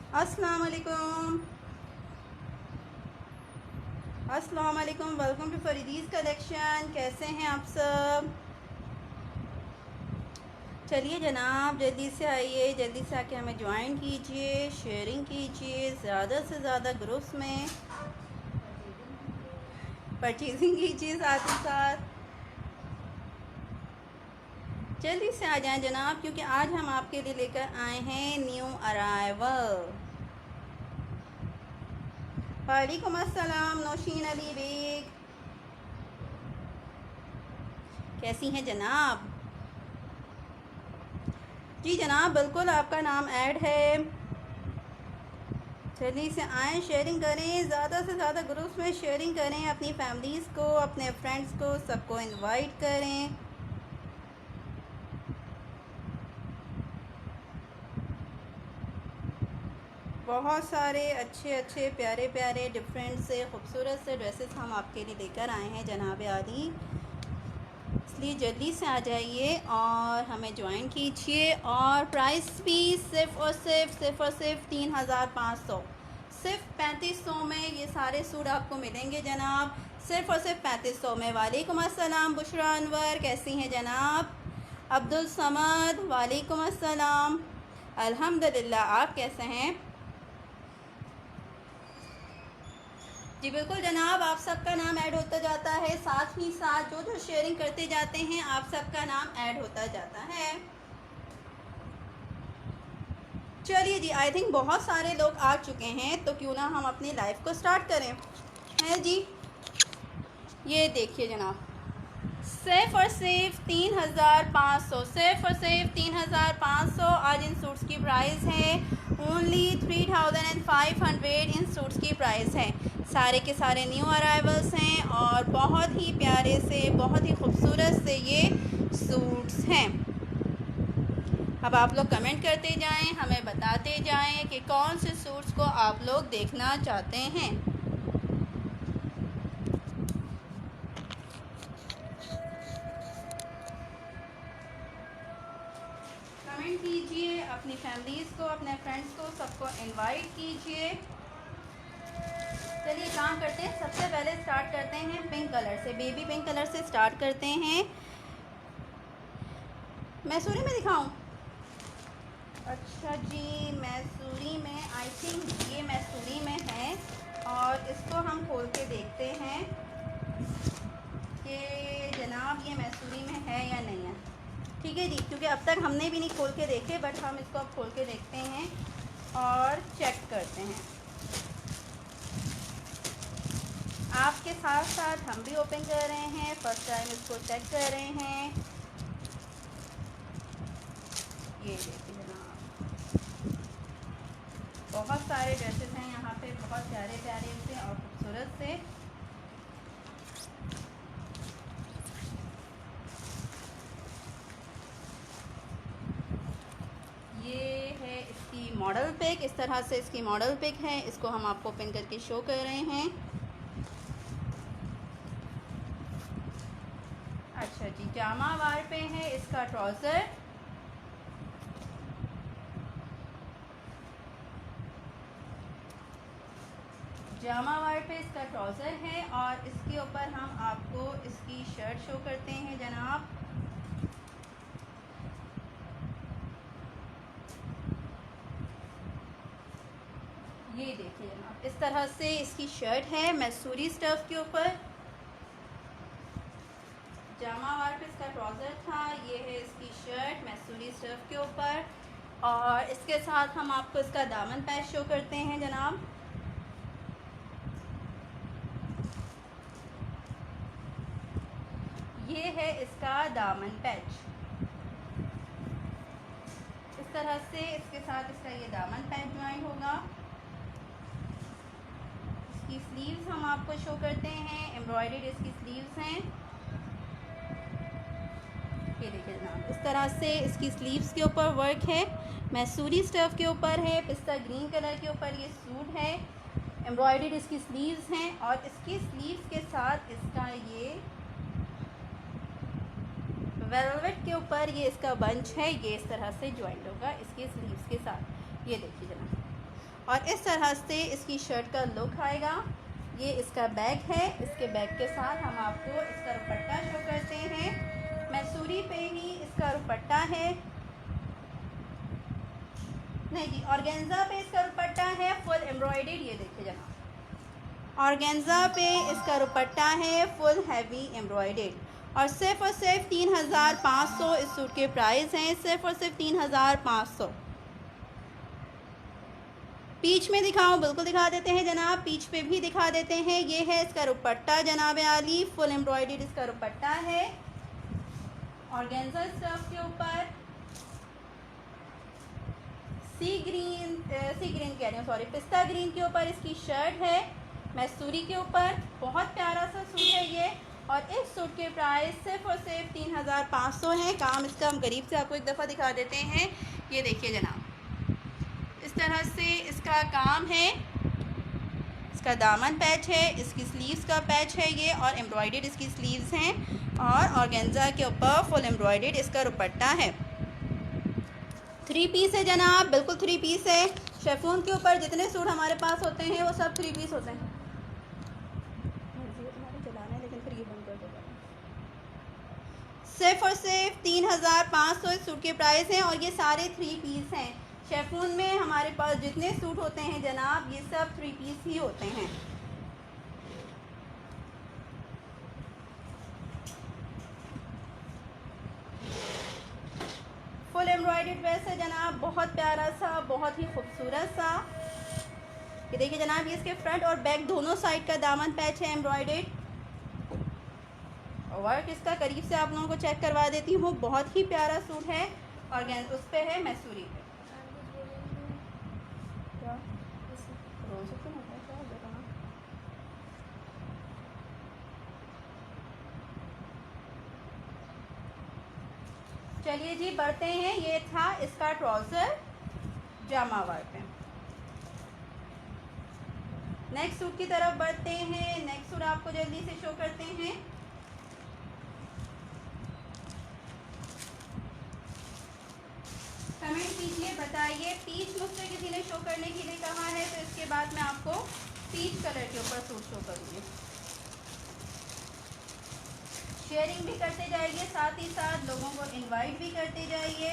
अस्सलाम वालेकुम। अस्सलाम वालेकुम। Welcome to Faridi's collection. कैसे हैं आप सब? चलिए जनाब, जल्दी से आइए, जल्दी से आके हमें ज्वाइन कीजिए, शेयरिंग कीजिए, ज़्यादा से ज़्यादा ग्रुप्स में परचेजिंग कीजिए साथ ही साथ। जल्दी से आ जाएं जनाब, क्योंकि आज हम आपके लिए लेकर आए हैं न्यू अराइवल। वालेकुम अस्सलाम नौशीन अली बेग, कैसी हैं जनाब? जी जनाब, बिल्कुल आपका नाम ऐड है। जल्दी से आएँ, शेयरिंग करें, ज़्यादा से ज़्यादा ग्रुप्स में शेयरिंग करें, अपनी फैमिलीज़ को, अपने फ्रेंड्स को, सबको इनवाइट करें। बहुत सारे अच्छे अच्छे प्यारे प्यारे डिफरेंट से खूबसूरत से ड्रेसेस हम आपके लिए लेकर आए हैं जनाब आली। इसलिए जल्दी से आ जाइए और हमें ज्वाइन कीजिए। और प्राइस भी सिर्फ़ 3,500, सिर्फ 3500 में ये सारे सूट आपको मिलेंगे जनाब, सिर्फ़ और सिर्फ 3500 में। वालेकुम अस्सलाम बुशरा अनवर, कैसी हैं जनाब? अब्दुल समद, वालेकुम अस्सलाम। अल्हम्दुलिल्लाह, आप कैसे हैं? जी बिल्कुल जनाब, आप सबका नाम ऐड होता जाता है, साथ ही साथ जो जो शेयरिंग करते जाते हैं आप सबका नाम ऐड होता जाता है। चलिए जी, आई थिंक बहुत सारे लोग आ चुके हैं, तो क्यों ना हम अपनी लाइफ को स्टार्ट करें, है जी। ये देखिए जनाब, सिर्फ और सिर्फ 3,500, सिर्फ और सिर्फ 3,500 आज इन सूट्स की प्राइस है। ओनली 3,500 इन सूट्स की प्राइस है। सारे के सारे न्यू अराइवल्स हैं और बहुत ही प्यारे से, बहुत ही खूबसूरत से ये सूट्स हैं। अब आप लोग कमेंट करते जाएं, हमें बताते जाएं कि कौन से सूट्स को आप लोग देखना चाहते हैं। कमेंट कीजिए, अपनी फैमिलीज़ को, अपने फ्रेंड्स को, सबको इनवाइट कीजिए। चलिए काम करते हैं, सबसे पहले स्टार्ट करते हैं पिंक कलर से, बेबी पिंक कलर से स्टार्ट करते हैं। मैसूरी में दिखाऊं? अच्छा जी, मैसूरी में, आई थिंक ये मैसूरी में है और इसको हम खोल के देखते हैं कि जनाब ये मैसूरी में है या नहीं है। ठीक है जी, क्योंकि अब तक हमने भी नहीं खोल के देखे, बट हम इसको अब खोल के देखते हैं और चेक करते हैं। आपके साथ साथ हम भी ओपन कर रहे हैं, फर्स्ट टाइम इसको चेक कर रहे हैं। ये देखिए जनाब, बहुत सारे ड्रेसेस हैं यहाँ पे, बहुत प्यारे प्यारे से और खूबसूरत से। ये है इसकी मॉडल पिक, इस तरह से इसकी मॉडल पिक है, इसको हम आपको ओपन करके शो कर रहे हैं। अच्छा जी, जामा वार पे है इसका ट्राउज़र। जामा वार पे इसका ट्राउज़र है और इसके ऊपर हम आपको इसकी शर्ट शो करते हैं जनाब। ये देखिए जनाब, इस तरह से इसकी शर्ट है मैसूरी स्टफ के ऊपर। जामा वार पे इसका ट्राउज़र था, ये है इसकी शर्ट मैसूरी स्टफ के ऊपर। और इसके साथ हम आपको इसका दामन पैच शो करते हैं जनाब। ये है इसका दामन पैच, इस तरह से इसके साथ इसका ये दामन पैच ज्वाइन होगा। इसकी स्लीव्स हम आपको शो करते हैं, एम्ब्रॉयडर्ड इसकी स्लीव्स हैं। ये देखिए जनाब, इस तरह से इसकी स्लीव्स के ऊपर वर्क है, मैसूरी स्टफ के ऊपर है, पिस्ता ग्रीन कलर के ऊपर ये सूट है, एम्ब्रॉयडर्ड इसकी स्लीव्स हैं और इसकी स्लीव्स के साथ इसका ये वेलवेट के ऊपर ये इसका बंच है, ये इस तरह से ज्वाइंट होगा इसके स्लीव्स के साथ। ये देखिए जनाब, और इस तरह से इसकी शर्ट का लुक आएगा। ये इसका बैग है। इसके बैग के साथ हम आपको इसका दुपट्टा शो करते हैं। मैसूरी पे ही इसका दुपट्टा है, नहीं जी ऑर्गेन्जा पे इसका दुपट्टा है फुल एम्ब्रॉयडर्ड। ये देखिए जनाब, ऑर्गेन्जा पे इसका दुपट्टा है फुल हैवी एम्ब्रॉयडर्ड और सिर्फ 3,500 इस सूट के प्राइस हैं, सिर्फ और सिर्फ 3,500। पीच में दिखाऊं? बिल्कुल दिखा देते हैं जनाब, पीच पे भी दिखा देते हैं। ये है इसका दुपट्टा जनाब आली, फुल एम्ब्रॉयडर्ड इसका दुपट्टा है ऑर्गेन्जा स्टफ के ऊपर। सी ग्रीन कह रही हूँ, सॉरी, पिस्ता ग्रीन के ऊपर इसकी शर्ट है, मैसूरी के ऊपर। बहुत प्यारा सा सूट है ये और इस सूट के प्राइस सिर्फ और सिर्फ 3,500 हैं। काम इसका हम करीब से आपको एक दफ़ा दिखा देते हैं। ये देखिए जनाब, इस तरह से इसका काम है। इसका दामन पैच है, इसकी स्लीव्स का पैच है ये और एम्ब्रॉयडर्ड इसकी स्लीव्स हैं और ऑर्गेन्जा के ऊपर फुल एम्ब्रॉयडर्ड इसका दुपट्टा है। 3 पीस है जनाब, बिल्कुल 3 पीस है। शेफून के ऊपर जितने सूट हमारे पास होते हैं वो सब 3 पीस होते हैं। चलाना है लेकिन फिर ये बंद कर दो। सिर्फ और सिर्फ 3,500 इस सूट के प्राइस हैं और ये सारे 3 पीस हैं। शेफून में हमारे पास जितने सूट होते हैं जनाब ये सब 3 पीस ही होते हैं। फुल एम्ब्रॉयडर्ड ड्रेस है जनाब, बहुत प्यारा सा, बहुत ही खूबसूरत सा। ये देखिए जनाब, ये इसके फ्रंट और बैक दोनों साइड का दामन पैच है एम्ब्रॉयडर्ड। वर्क इसका करीब से आप लोगों को चेक करवा देती हूँ। बहुत ही प्यारा सूट है और उस पे है मैसूरी पे। चलिए जी बढ़ते हैं। ये था इसका ट्राउज़र जामा वर्क है। नेक्स्ट सूट की तरफ बढ़ते हैं। नेक्स्ट सूट आपको जल्दी से शो करते हैं। कमेंट कीजिए, बताइए। पीच मुझसे किसी ने शो करने के लिए कहा है तो इसके बाद मैं आपको पीच कलर के ऊपर सूट शो करूँगी। शेयरिंग भी करते जाइए, साथ ही साथ लोगों को इनवाइट भी करते जाइए।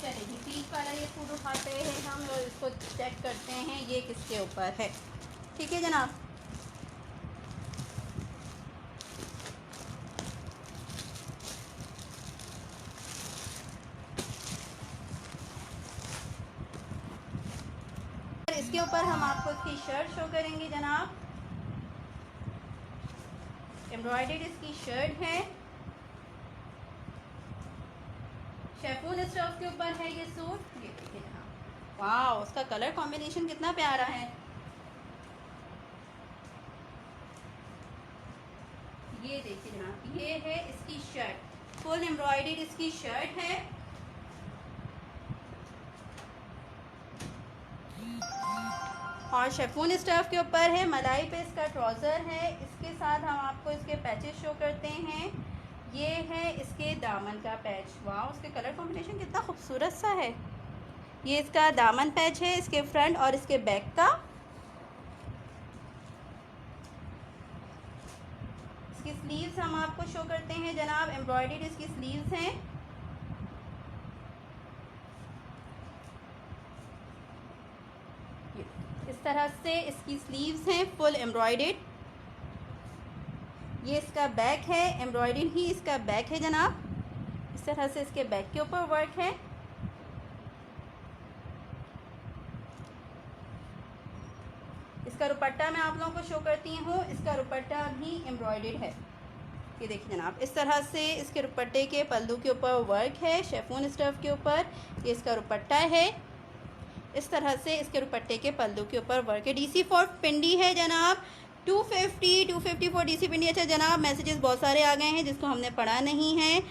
चलिए जी, पीच वाला ये सूट उठाते हैं हम और इसको चेक करते हैं ये किसके ऊपर है। ठीक है जनाब, इसके ऊपर हम आपको इसकी शर्ट शो करेंगे जनाब। एम्ब्रॉयडर्ड इसकी शर्ट है, शेफून स्टफ के ऊपर है ये सूट। ये देखिए जनाब, वाह, उसका कलर कॉम्बिनेशन कितना प्यारा है। ये देखिए जनाब, ये है इसकी शर्ट, फुल एम्ब्रॉयडर्ड इसकी शर्ट है। और शेफून स्टफ के ऊपर है, मलाई पे इसका ट्राउज़र है। इसके साथ हम आपको इसके पैचेस शो करते हैं। ये है इसके दामन का पैच। वाह, उसके कलर कॉम्बिनेशन कितना खूबसूरत सा है। ये इसका दामन पैच है, इसके फ्रंट और इसके बैक का। इसकी स्लीव्स हम आपको शो करते हैं जनाब, एम्ब्रॉयडर्ड इसकी स्लीव्स हैं। इस तरह से इसकी स्लीव्स हैं फुल एम्ब्रॉयडर्ड। ये इसका बैक है, एम्ब्रॉयडर्ड ही इसका बैक है जनाब। इस तरह से इसके बैक के ऊपर वर्क है। इसका दुपट्टा मैं आप लोगों को शो करती हूँ। इसका दुपट्टा भी एम्ब्रॉयडर्ड है। ये देखिए जनाब, इस तरह से इसके दुपट्टे के पल्लू के ऊपर वर्क है, शेफून स्टफ के ऊपर। ये इसका दुपट्टा है। इस तरह से इसके दुपट्टे के पल्लू के ऊपर वर्क है। DC फॉर पिंडी है जनाब, 250 फॉर DC पिंडी। अच्छा जनाब, मैसेजेस बहुत सारे आ गए हैं जिसको हमने पढ़ा नहीं है।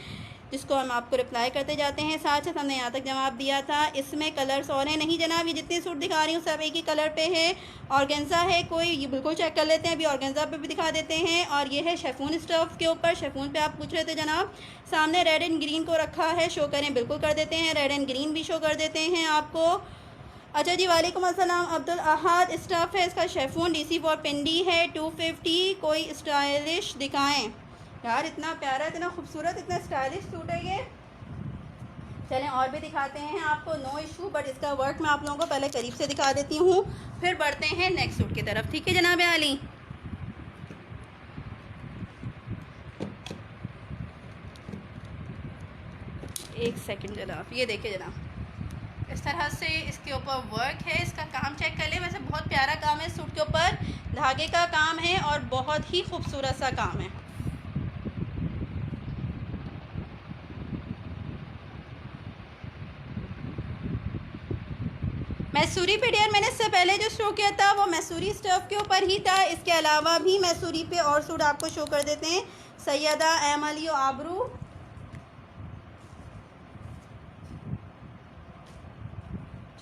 जिसको हम आपको रिप्लाई करते जाते हैं। साथ साथ हमने यहाँ तक जवाब दिया था। इसमें कलर्स और हैं नहीं जनाब, ये जितने सूट दिखा रही हूँ सब एक ही कलर पे है। ऑर्गेन्जा है कोई, ये बिल्कुल चेक कर लेते हैं, अभी ऑर्गेन्जा पे भी दिखा देते हैं। और ये है शेफून स्टफ के ऊपर, शेफून पे आप पूछ रहे थे जनाब। सामने रेड एंड ग्रीन को रखा है, शो करें, बिल्कुल कर देते हैं, रेड एंड ग्रीन भी शो कर देते हैं आपको। अच्छा जी, वालेकुम अस्सलाम। अब्दुल अहद स्टफ़ है इसका, शेफून DC फॉर पिंडी है, 250। कोई स्टाइलिश दिखाएं यार, इतना प्यारा, इतना खूबसूरत, इतना स्टाइलिश सूट है ये। चलें और भी दिखाते हैं आपको, नो इशू, बट इसका वर्क मैं आप लोगों को पहले करीब से दिखा देती हूँ, फिर बढ़ते हैं नेक्स्ट सूट की तरफ। ठीक है जनाब आली, एक सेकंड जनाब, ये देखिए जनाब, इस तरह से इसके ऊपर वर्क है। इसका काम चेक कर लें, वैसे बहुत प्यारा काम है सूट के ऊपर, धागे का काम है और बहुत ही खूबसूरत सा काम है। मैसूरी पे डियर, मैंने इससे पहले जो शो किया था वो मैसूरी स्टफ के ऊपर ही था। इसके अलावा भी मैसूरी पे और सूट आपको शो कर देते हैं। सैयदा एम अली आबरू,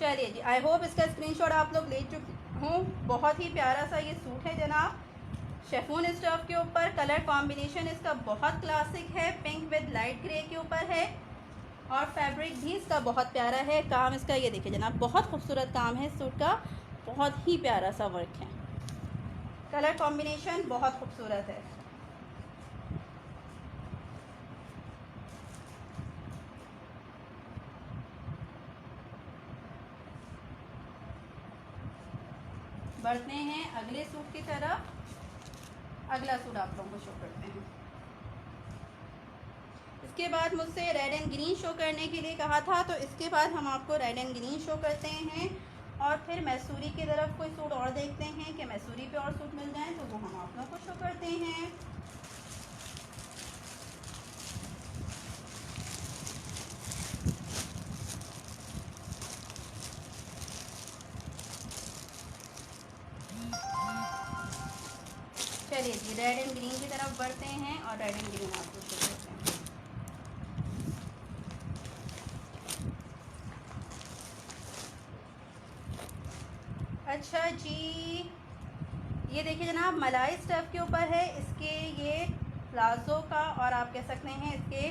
चलिए जी, आई होप इसका स्क्रीनशॉट आप लोग ले चुके हूँ। बहुत ही प्यारा सा ये सूट है जनाब, शेफून स्टफ के ऊपर। कलर कॉम्बिनेशन इसका बहुत क्लासिक है, पिंक विद लाइट ग्रे के ऊपर है और फैब्रिक भी इसका बहुत प्यारा है। काम इसका ये देखिए जनाब, बहुत खूबसूरत काम है सूट का, बहुत ही प्यारा सा वर्क है, कलर कॉम्बिनेशन बहुत खूबसूरत है। बढ़ते हैं अगले सूट की तरफ। अगला सूट आप लोगों को शो करते हैं। इसके बाद मुझसे रेड एंड ग्रीन शो करने के लिए कहा था, तो इसके बाद हम आपको रेड एंड ग्रीन शो करते हैं और फिर मैसूरी की तरफ कोई सूट और देखते हैं कि मैसूरी पे और सूट मिल जाएं, तो वो हम आप लोगों को शो करते हैं। चलिए जी, रेड एंड ग्रीन की तरफ बढ़ते हैं और रेड एंड ग्रीन आपको शो करते हैं। अच्छा जी, ये देखिए जनाब, मलाई स्टफ के ऊपर है। इसके ये प्लाजो का और आप कह सकते हैं इसके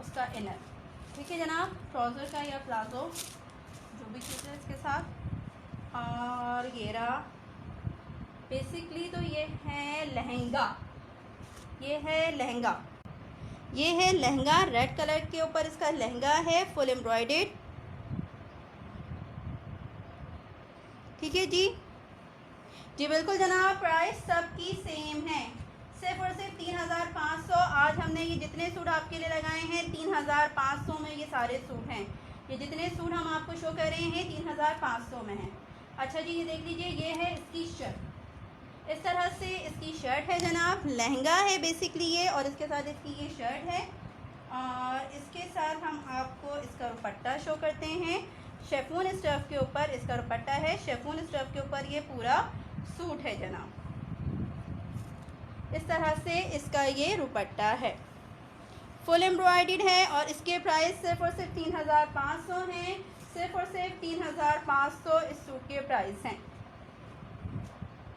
उसका इनर, ठीक है जनाब, ट्राउज़र का या प्लाजो जो भी चीज़ है इसके साथ। और ये रहा, बेसिकली तो ये है लहंगा, ये है लहंगा, ये है लहंगा, रेड कलर के ऊपर इसका लहंगा है, फुल एम्ब्रॉयडेड। ठीक है जी, जी बिल्कुल जनाब, प्राइस सबकी सेम है, सिर्फ और सिर्फ 3500। आज हमने ये जितने सूट आपके लिए लगाए हैं 3500 में ये सारे सूट हैं। ये जितने सूट हम आपको शो कर रहे हैं 3500 में हैं। अच्छा जी, ये देख लीजिए, ये है इसकी शर्ट, इस तरह से इसकी शर्ट है जनाब, लहंगा है बेसिकली ये, और इसके साथ इसकी ये शर्ट है और इसके साथ हम आपको इसका दुपट्टा शो करते हैं। शेफून स्टफ के ऊपर इसका दुपट्टा है, शेफून स्टफ के ऊपर ये पूरा सूट है जनाब, इस तरह से इसका ये दुपट्टा है, फुल एम्ब्रॉयडर्ड है और इसके प्राइस सिर्फ और सिर्फ 3500 हैं। सिर्फ और सिर्फ 3500 इस सूट के प्राइस हैं।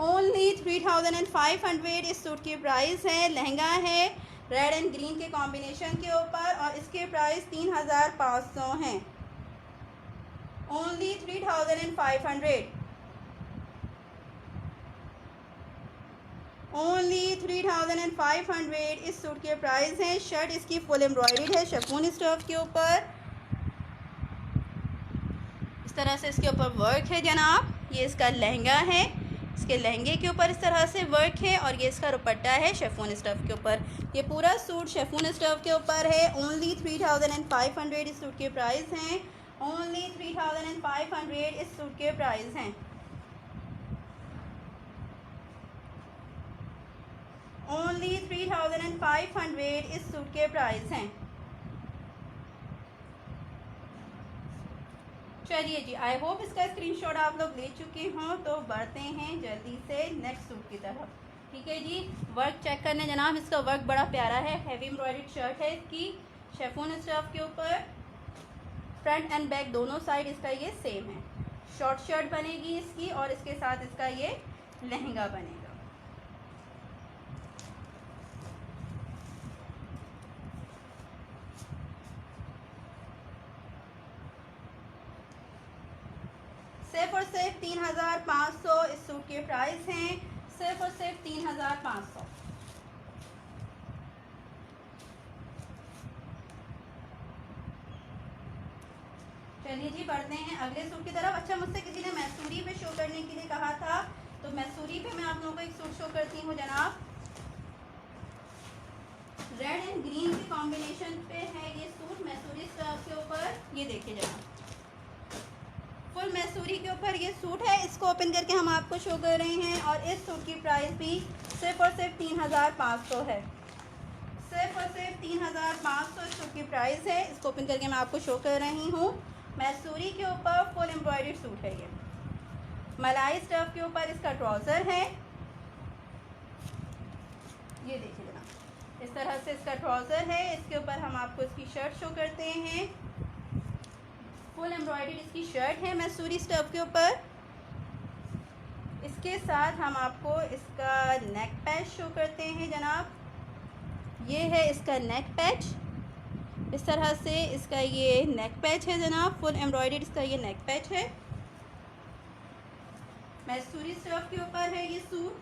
ओनली 3500 इस सूट की प्राइस है। लहंगा है रेड एंड ग्रीन के कॉम्बिनेशन के ऊपर और इसके प्राइस 3500 हैं। ओनली 3500, ओनली 3500 इस सूट के प्राइस हैं। शर्ट इसकी फुल एम्ब्रॉयडर्ड है शेफून स्टफ के ऊपर, इस तरह से इसके ऊपर वर्क है जनाब। ये इसका लहंगा है, इसके लहंगे के ऊपर इस तरह से वर्क है और ये इसका दुपट्टा है शेफून स्टफ के ऊपर। ये पूरा सूट शेफून स्टफ के ऊपर है। ओनली 3500 इस सूट के प्राइस हैं। ओनली 3500 इस सूट के प्राइस हैं। ओनली 3500 इस सूट के प्राइस हैं। चलिए जी, आई होप इसका स्क्रीनशॉट आप लोग ले चुके हों, तो बढ़ते हैं जल्दी से नेक्स्ट सूट की तरफ। ठीक है जी। वर्क चेक करने जनाब, इसका वर्क बड़ा प्यारा है, हैवी एम्ब्रॉयडर्ड शर्ट है इसकी, शेफोन स्टफ के ऊपर। फ्रंट एंड बैक दोनों साइड इसका ये सेम है। शॉर्ट शर्ट बनेगी इसकी और इसके साथ इसका ये लहंगा बनेगा। सिर्फ और सिर्फ 3500 इस सूट के प्राइस हैं, सिर्फ और सिर्फ 3500। चलिए जी बढ़ते हैं अगले सूट की तरफ। अच्छा, मुझसे किसी ने मैसूरी पे शो करने के लिए कहा था, तो मैसूरी पे मैं आप लोगों को एक सूट शो करती हूँ जनाब। रेड एंड ग्रीन के कॉम्बिनेशन पे है ये सूट मैसूरी स्टफ के ऊपर। ये देखिए जनाब, फुल मैसूरी के ऊपर ये सूट है। इसको ओपन करके हम आपको शो कर रहे हैं और इस सूट की प्राइस भी सिर्फ और सिर्फ 3500 है। सिर्फ और सिर्फ 3500 इस सूट की प्राइस है। इसको ओपन करके मैं आपको शो कर रही हूँ। मैसूरी के ऊपर फुल एम्ब्रॉयडर्ड सूट है ये। मलाई स्टफ के ऊपर इसका ट्राउज़र है। ये देखिए जनाब, इस तरह से इसका ट्राउज़र है। इसके ऊपर हम आपको इसकी शर्ट शो करते हैं। फुल एम्ब्रॉयडर्ड इसकी शर्ट है मैसूरी स्टफ के ऊपर। इसके साथ हम आपको इसका नेक पैच शो करते हैं जनाब। ये है इसका नेक पैच, इस तरह से इसका ये नेक पैच है जनाब। फुल एम्ब्रॉयडर्ड इसका ये नेक पैच है। मैसूरी स्टफ के ऊपर है ये सूट।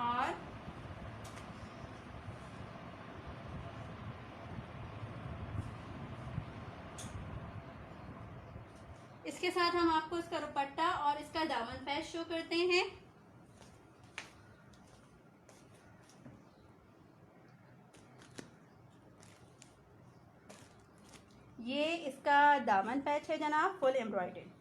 और इसके साथ हम आपको इसका दुपट्टा और इसका दामन पैच शो करते हैं। ये इसका दामन पैच है जनाब, फुल एम्ब्रॉयडर्ड।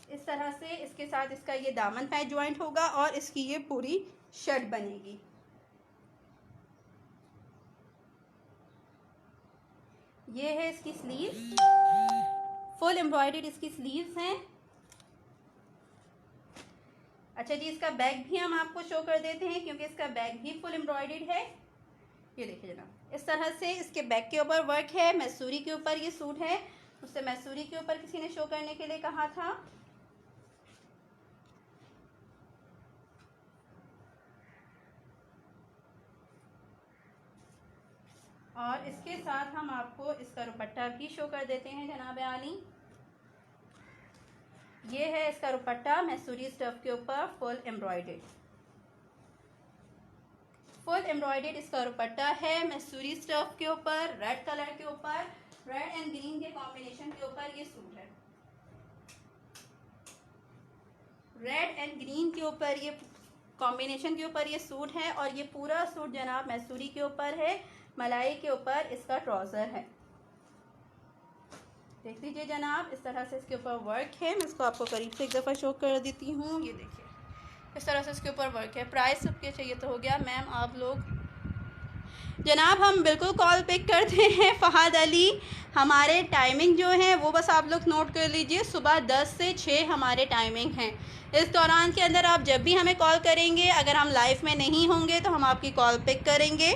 इस तरह से इसके साथ इसका ये दामन पैच ज्वाइंट होगा और इसकी ये पूरी शर्ट बनेगी। ये है इसकी स्लीव, फुल एम्ब्रॉयडर्ड इसकी स्लीव्स हैं। अच्छा जी, इसका बैक भी हम आपको शो कर देते हैं क्योंकि इसका बैक भी फुल एम्ब्रॉयडर्ड है। ये देखिए जनाब, इस तरह से इसके बैक के ऊपर वर्क है। मैसूरी के ऊपर ये सूट है। उससे मैसूरी के ऊपर किसी ने शो करने के लिए कहा था। और इसके साथ हम आपको इसका दुपट्टा भी शो कर देते हैं जनाब आली। ये है इसका दुपट्टा मैसूरी स्टफ के ऊपर फुल एम्ब्रॉयडर्ड। फुल एम्ब्रॉयडर्ड इसका दुपट्टा है मैसूरी स्टफ के ऊपर, रेड कलर के ऊपर, रेड एंड ग्रीन के कॉम्बिनेशन के ऊपर ये सूट है। रेड एंड ग्रीन के ऊपर ये कॉम्बिनेशन के ऊपर ये सूट है और ये पूरा सूट जनाब मैसूरी के ऊपर है। मलाई के ऊपर इसका ट्राउज़र है। देख लीजिए जनाब, इस तरह से इसके ऊपर वर्क है। मैं इसको आपको करीब से एक दफ़ा शो कर देती हूँ। ये देखिए, इस तरह से इसके ऊपर वर्क है। प्राइस सबके चाहिए तो हो गया। मैम आप लोग जनाब, हम बिल्कुल कॉल पिक करते हैं। फ़हाद अली, हमारे टाइमिंग जो है वो बस आप लोग नोट कर लीजिए। सुबह 10 से 6 हमारे टाइमिंग हैं। इस दौरान के अंदर आप जब भी हमें कॉल करेंगे, अगर हम लाइव में नहीं होंगे तो हम आपकी कॉल पिक करेंगे।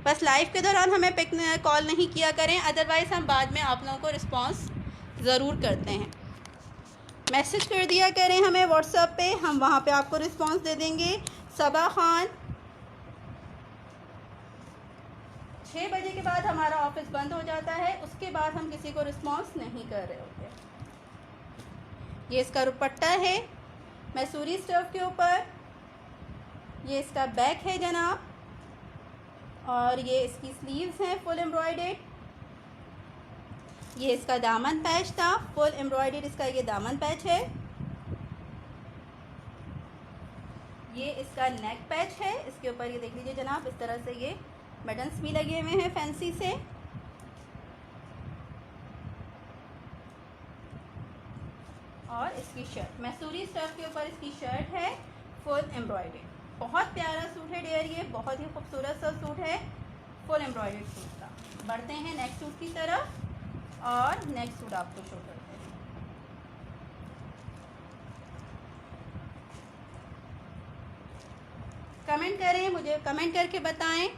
बस लाइव के दौरान हमें पिक कॉल नहीं किया करें, अदरवाइज़ हम बाद में आप लोगों को रिस्पॉन्स ज़रूर करते हैं। मैसेज कर दिया करें हमें व्हाट्सएप पे, हम वहाँ पे आपको रिस्पॉन्स दे देंगे। सबा खान, 6 बजे के बाद हमारा ऑफिस बंद हो जाता है, उसके बाद हम किसी को रिस्पॉन्स नहीं कर रहे होते। ये इसका दुपट्टा है मैसूरी स्टफ के ऊपर। ये इसका बैक है जनाब और ये इसकी स्लीव्स हैं फुल एम्ब्रॉयडर्ड। ये इसका दामन पैच था, फुल एम्ब्रॉयडर्ड इसका ये दामन पैच है। ये इसका नेक पैच है। इसके ऊपर ये देख लीजिए जनाब, इस तरह से ये बटन्स भी लगे हुए हैं फैंसी से। और इसकी शर्ट मैसूरी स्टफ के ऊपर इसकी शर्ट है फुल एम्ब्रॉयडर्ड। बहुत प्यारा सूट है डियर, ये बहुत ही खूबसूरत सा सूट है फुल एम्ब्रॉयडर्ड सूट का। बढ़ते हैं नेक्स्ट सूट की तरफ। और नेक्स्ट सूट आपको शो करते हैं। कमेंट करें, मुझे कमेंट करके बताएं।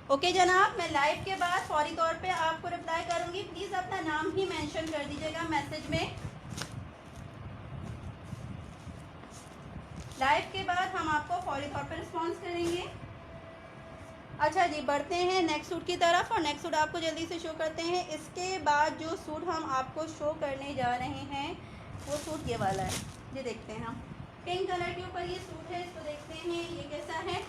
ओके जनाब, मैं लाइव के बाद फौरी तौर पे आपको रिप्लाई करूंगी। प्लीज़ अपना नाम ही मेंशन कर दीजिएगा मैसेज में। लाइव के बाद हम आपको फौरी तौर पे रिस्पॉन्स करेंगे। अच्छा जी, बढ़ते हैं नेक्स्ट सूट की तरफ, और नेक्स्ट सूट आपको जल्दी से शो करते हैं। इसके बाद जो सूट हम आपको शो करने जा रहे हैं वो सूट ये वाला है। ये देखते हैं हम, पिंक कलर के ऊपर ये सूट है, इसको देखते हैं ये कैसा है।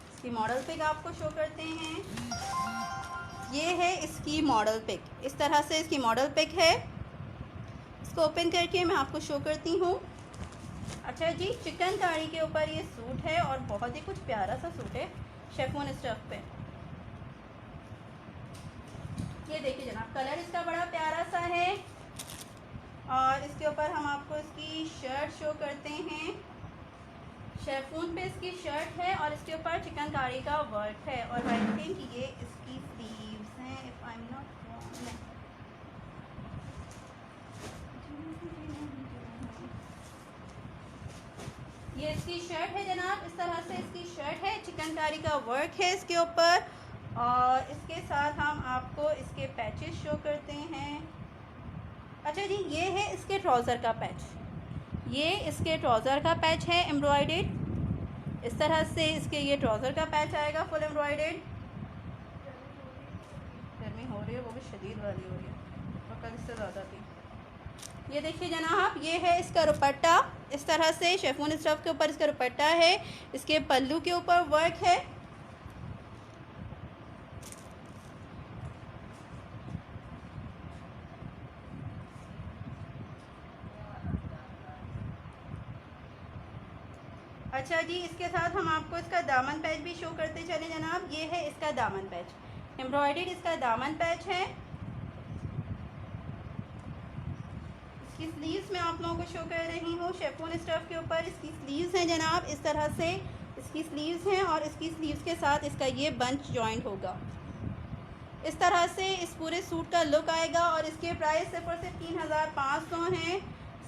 इसकी मॉडल पिक आपको शो करते हैं। ये है इसकी मॉडल पिक, इस तरह से इसकी मॉडल पिक है। इसको ओपन करके मैं आपको शो करती हूँ। अच्छा जी, चिकनकारी के ऊपर ये सूट है और बहुत ही कुछ प्यारा सा सूट है शेफोन स्टफ पे। ये देखिए जनाब, कलर इसका बड़ा प्यारा सा है, और इसके ऊपर हम आपको इसकी शर्ट शो करते हैं। शेफून पे इसकी शर्ट है और इसके ऊपर चिकनकारी का वर्क है, और आई थिंक ये इसकी स्लीव्स हैं, if I am not wrong. ये इसकी शर्ट है जनाब, इस तरह से इसकी शर्ट है, चिकनकारी का वर्क है इसके ऊपर, और इसके साथ हम आपको इसके पैचेस शो करते हैं। अच्छा जी, ये है इसके ट्राउज़र का पैच। ये इसके ट्राउज़र का पैच है एम्ब्रॉयडेड, इस तरह से इसके ये ट्राउज़र का पैच आएगा फुल एम्ब्रॉयडेड। गर्मी हो रही है, वो भी शदीद वाली हो रही है, और कल इससे ज़्यादा थी। ये देखिए जनाब, ये है इसका दुपट्टा, इस तरह से शेफून स्टफ के ऊपर इसका दुपट्टा है। इसके पल्लू के ऊपर वर्क है। अच्छा जी, इसके साथ हम आपको इसका दामन पैच भी शो करते चले जनाब। ये है इसका दामन पैच, एम्ब्रॉयडर्ड इसका दामन पैच है। इसकी स्लीव्स मैं आप लोगों को शो कर रही हूँ। शेफून स्टफ के ऊपर इसकी स्लीव्स हैं जनाब, इस तरह से इसकी स्लीव्स हैं, और इसकी स्लीव्स के साथ इसका ये बंच जॉइंट होगा। इस तरह से इस पूरे सूट का लुक आएगा, और इसके प्राइस सिर्फ और सिर्फ 3500 हैं।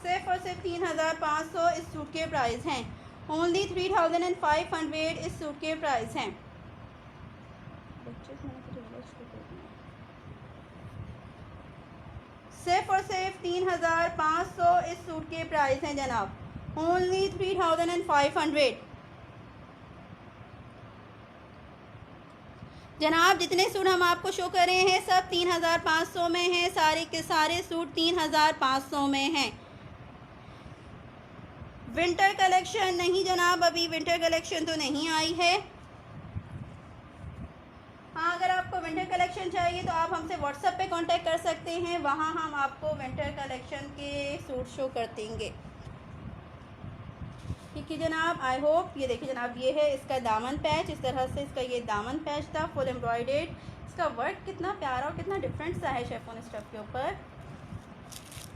सिर्फ और सिर्फ 3500 इस सूट के प्राइस हैं। ओनली 3500 इस सूट के प्राइस हैं। सिर्फ और सिर्फ 3500 इस सूट के प्राइस हैं जनाब। ओनली 3500 जनाब। जितने सूट हम आपको शो कर रहे हैं सब 3500 में हैं। सारे के सारे सूट 3500 में हैं। विंटर कलेक्शन नहीं जनाब, अभी विंटर कलेक्शन तो नहीं आई है। हाँ, अगर आपको विंटर कलेक्शन चाहिए तो आप हमसे व्हाट्सएप पे कांटेक्ट कर सकते हैं, वहाँ हम आपको विंटर कलेक्शन के सूट शो कर देंगे। ठीक है जनाब, आई होप। ये देखिए जनाब, ये है इसका दामन पैच, इस तरह से इसका ये दामन पैच था फुल एम्ब्रॉयडेड। इसका वर्क कितना प्यारा और कितना डिफरेंट सा है शेफोन स्टफ के ऊपर।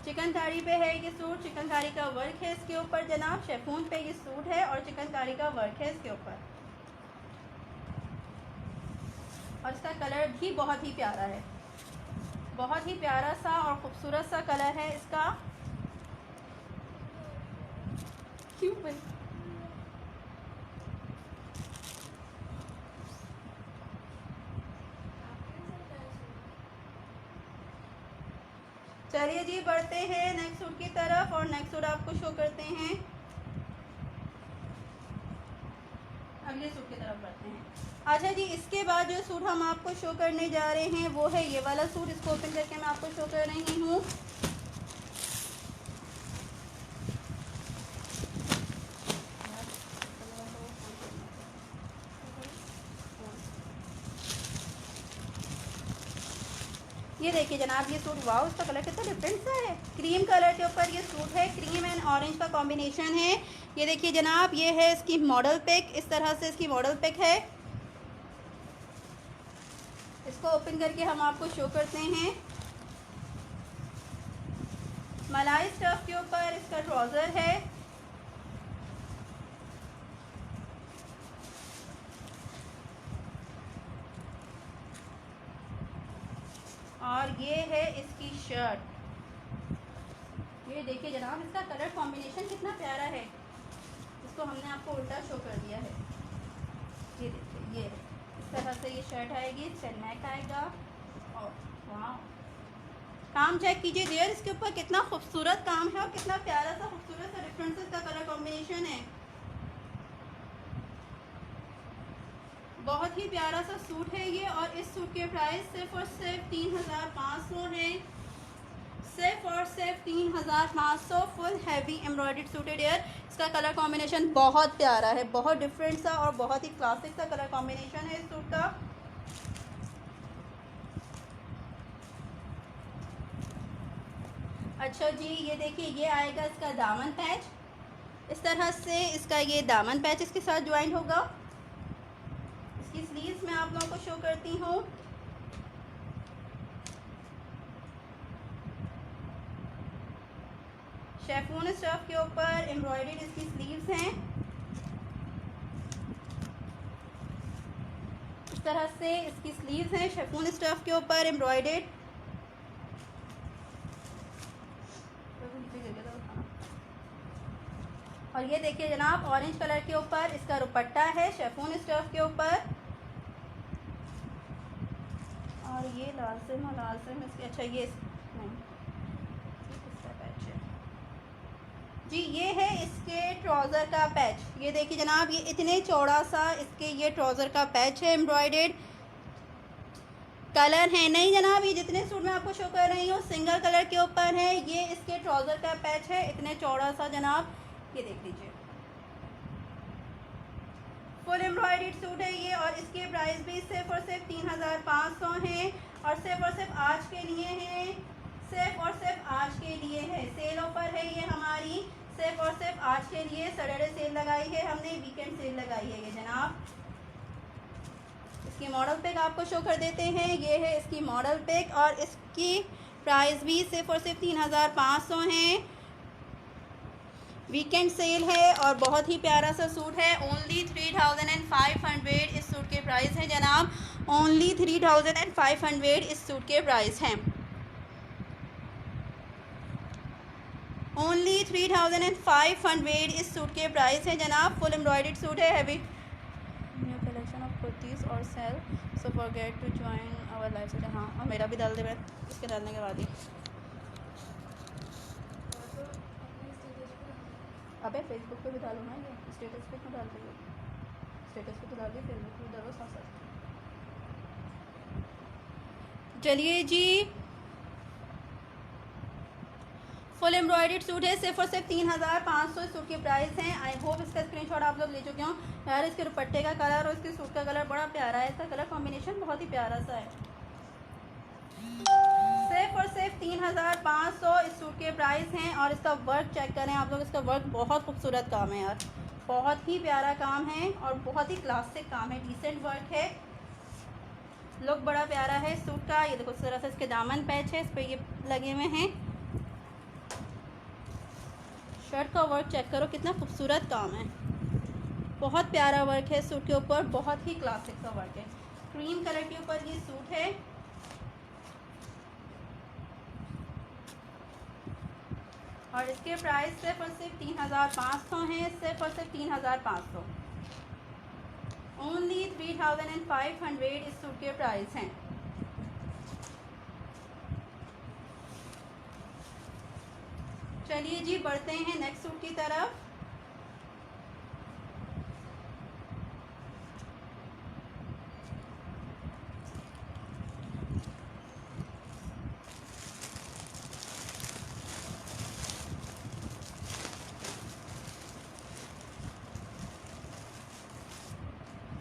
चिकनकारी पे है ये सूट, चिकनकारी का वर्क है इसके ऊपर जनाब। शेफून पे ये सूट है और चिकनकारी का वर्क है इसके ऊपर, और इसका कलर भी बहुत ही प्यारा है, बहुत ही प्यारा सा और ख़ूबसूरत सा कलर है इसका। क्यों भाई? चलिए जी, बढ़ते हैं नेक्स्ट सूट की तरफ, और नेक्स्ट सूट आपको शो करते हैं। अगले सूट की तरफ बढ़ते हैं। अच्छा जी, इसके बाद जो सूट हम आपको शो करने जा रहे हैं वो है ये वाला सूट। इसको ओपन करके मैं आपको शो कर रही हूँ। ये देखिए जनाब, ये सूट, वाओ, इसका कलर कितना डिफरेंट सा है। क्रीम कलर के ऊपर ये सूट है, क्रीम एंड ऑरेंज का कॉम्बिनेशन है। ये देखिए जनाब, ये है इसकी मॉडल पिक, इस तरह से इसकी मॉडल पिक है। इसको ओपन करके हम आपको शो करते हैं। मलाई स्टफ के ऊपर इसका ट्राउज़र है। और ये है इसकी शर्ट। ये देखिए जनाब, इसका कलर कॉम्बिनेशन कितना प्यारा है। इसको हमने आपको उल्टा शो कर दिया है। ये देखिए, ये इस तरह से ये शर्ट आएगी, इसका नेक आएगा। और वाह, काम चेक कीजिए डियर, इसके ऊपर कितना खूबसूरत काम है और कितना प्यारा सा खूबसूरत सा डिफरेंस इसका कलर कॉम्बिनेशन है। बहुत ही प्यारा सा सूट है ये। और इस सूट के प्राइस सिर्फ और सिर्फ 3500 है। सिर्फ और सिर्फ 3500। फुल हैवी एम्ब्रॉयडर्ड सूट है डियर। इसका कलर कॉम्बिनेशन बहुत प्यारा है, बहुत डिफरेंट सा और बहुत ही क्लासिक सा कलर कॉम्बिनेशन है इस सूट का। अच्छा जी, ये देखिए, ये आएगा इसका दामन पैच। इस तरह से इसका ये दामन पैच इसके साथ ज्वाइन होगा। इसकी स्लीव्स मैं आप लोगों को शो करती हूँ। शेफून स्टफ के ऊपर एम्ब्रॉयडर्ड इसकी स्लीव्स हैं। इस तरह से इसकी स्लीव्स हैं शेफून स्टफ के ऊपर एम्ब्रॉयडर्ड। और ये देखिए जनाब, ऑरेंज कलर के ऊपर इसका दुपट्टा है शेफून स्टफ के ऊपर। और ये लाजिम इसके, अच्छा ये नहीं, इसका पैच है जी। ये है इसके ट्राउज़र का पैच। ये देखिए जनाब, ये इतने चौड़ा सा इसके ये ट्राउज़र का पैच है एम्ब्रॉयडर्ड। कलर है नहीं जनाब, ये जितने सूट मैं आपको शो कर रही हूँ सिंगल कलर के ऊपर है। ये इसके ट्राउज़र का पैच है, इतने चौड़ा सा जनाब, ये देख लीजिए। फुल एम्ब्रॉयडर्ड सूट है ये। और इसके प्राइस भी सिर्फ और सिर्फ 3500 हैं। और सिर्फ आज के लिए है, सिर्फ और सिर्फ आज के लिए है। सेल ऑफर है ये हमारी, सिर्फ और सिर्फ आज के लिए। सैटरडे सेल लगाई है हमने, वीकेंड सेल लगाई है ये जनाब। इसकी मॉडल पिक आपको शो कर देते हैं। ये है इसकी मॉडल पिक। और इसकी प्राइस भी सिर्फ और सिर्फ 3500 हैं। वीकेंड सेल है और बहुत ही प्यारा सा सूट है। ओनली 3500 इस सूट के प्राइस हैं जनाब। ओनली 3500 इस सूट के प्राइस हैं। ओनली 3500 इस सूट के प्राइस हैं जनाब। फुल एम्ब्रॉयडर्ड सूट है। Heavy new collection of kurtis और sale, so forget to join our live session. हाँ, और मेरा भी डाल दे मैं इसके डालने के बाद ही। अबे फेसबुक पे भी डालो ना, ये स्टेटस पे क्यों डाल रही हो? स्टेटस पे तो डाल दिए, फेसबुक पे डालो साथ साथ। चलिए जी, फुल एम्ब्रॉयडर्ड सूट है। सिर्फ और सिर्फ 3500 सूट के प्राइस हैं। आई होप इसका स्क्रीनशॉट आप लोग ले चुके हों। यार इसके दुपट्टे का कलर और इसके सूट का कलर बड़ा प्यारा है। इसका कलर कॉम्बिनेशन बहुत ही प्यारा सा है। सिर्फ और सिर्फ 3500 इस सूट के प्राइस हैं। और इसका वर्क चेक करें आप लोग, इसका वर्क बहुत खूबसूरत काम है यार, बहुत ही प्यारा काम है और बहुत ही क्लासिक काम है। डिसेंट वर्क है, लुक बड़ा प्यारा है सूट का। ये देखो इस तरह से इसके दामन पैच है, इस पर ये लगे हुए हैं। शर्ट का वर्क चेक करो, कितना खूबसूरत काम है, बहुत प्यारा वर्क है सूट के ऊपर, बहुत ही क्लासिक सा वर्क है। क्रीम कलर के ऊपर ये सूट है। और इसके प्राइस सिर्फ और सिर्फ 3500 हैं। सिर्फ और सिर्फ 3500। ओनली 3500 इस सूट के प्राइस हैं। चलिए जी, बढ़ते हैं नेक्स्ट सूट की तरफ।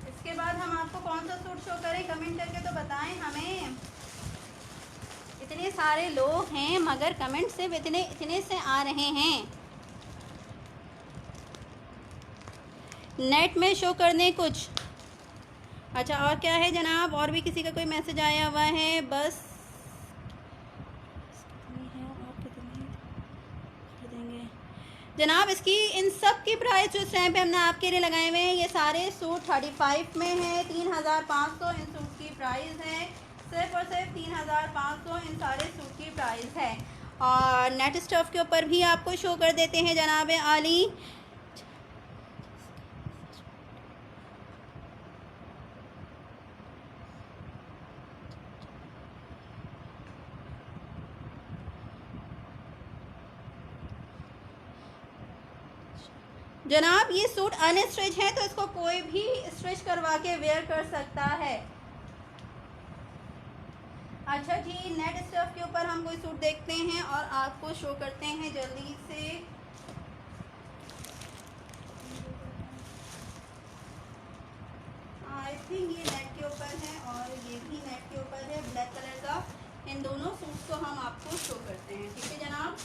इसके बाद हम आपको कौन सा सूट शो करें, कमेंट करके तो बताएं हमें। इतने सारे लोग हैं मगर कमेंट सिर्फ इतने से आ रहे हैं। नेट में शो करने कुछ, अच्छा, और क्या है जनाब? और भी किसी का कोई मैसेज आया हुआ है? बस देंगे जनाब। इसकी इन सब की प्राइस जो इस टाइम पे हमने आपके लिए लगाए हुए हैं, ये सारे सूट 35 में है, 3500 इन सूट की प्राइस है। सिर्फ और सिर्फ 3500 इन सारे सूट की प्राइस है। और नेट स्टफ के ऊपर भी आपको शो कर देते हैं जनाब आली। जनाब ये सूट अनस्टिच है, तो इसको कोई भी स्टिच करवा के वेयर कर सकता है। अच्छा जी, नेट स्टफ के ऊपर हम कोई सूट देखते हैं और आपको शो करते हैं जल्दी से। आई थिंक ये नेट के ऊपर है और ये भी नेट के ऊपर है, ब्लैक कलर का। इन दोनों सूट्स को हम आपको शो करते हैं, ठीक है जनाब।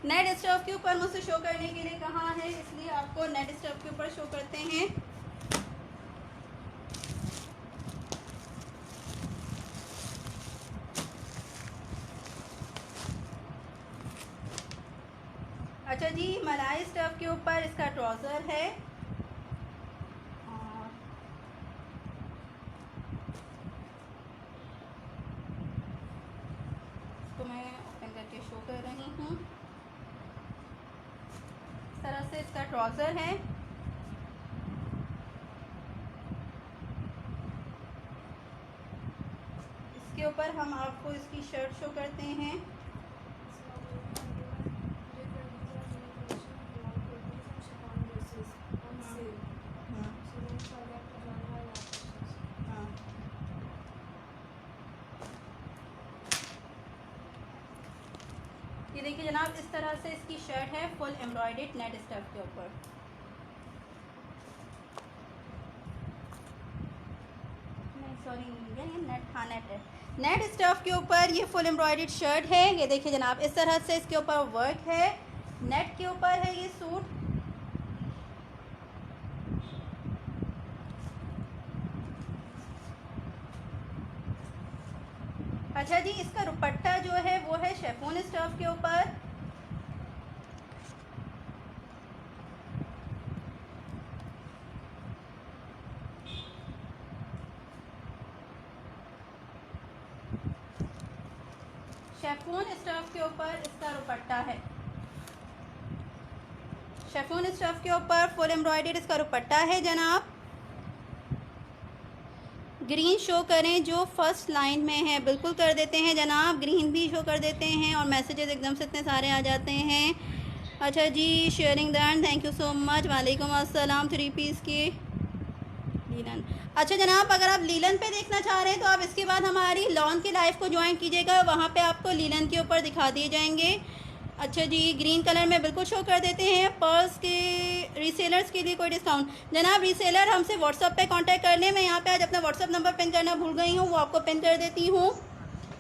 नेट स्टफ के ऊपर मुझसे शो करने के लिए कहा है, इसलिए आपको नेट स्टफ के ऊपर शो करते हैं। अच्छा जी, मलाई स्टफ के ऊपर इसका ट्राउज़र है और इसको मैं ओपन करके शो कर रही हूँ। इस तरह से इसका ट्राउज़र है। इसके ऊपर हम आपको इसकी शर्ट शो करते हैं। ये देखिए जनाब, इस तरह से इसकी शर्ट है, फुल एम्ब्रॉयडर्ड नेट स्टफ के ऊपर। नहीं सॉरी, ये नेट, हाँ नेट है। नेट स्टफ के ऊपर ये फुल एम्ब्रॉयडर्ड शर्ट है। ये देखिए जनाब, इस तरह से इसके ऊपर वर्क है, नेट के ऊपर है ये सूट। अच्छा जी, इसका दुपट्टा जो है वो है शेफोन स्टफ के ऊपर। शेफोन स्टफ के ऊपर इसका दुपट्टा है। शेफोन स्टफ के ऊपर फुल एम्ब्रॉयडर्ड इसका दुपट्टा है जनाब। ग्रीन शो करें जो फर्स्ट लाइन में है, बिल्कुल कर देते हैं जनाब, ग्रीन भी शो कर देते हैं और मैसेजेस एकदम से इतने सारे आ जाते हैं। अच्छा जी, sharing done, thank you so much. वालेकुम अस्सलाम। 3 पीस की लीलन। अच्छा जनाब, अगर आप लीलन पे देखना चाह रहे हैं तो आप इसके बाद हमारी लॉन की लाइव को ज्वाइन कीजिएगा, वहाँ पे आपको लीलन के ऊपर दिखा दिए जाएंगे। अच्छा जी, ग्रीन कलर में बिल्कुल शो कर देते हैं। पर्स के रीसेलर्स के लिए कोई डिस्काउंट? जनाब रीसेलर हमसे व्हाट्सअप पे कांटेक्ट कर लें। मैं यहाँ पे आज अपना व्हाट्सअप नंबर पिन करना भूल गई हूँ, वो आपको पिन कर देती हूँ।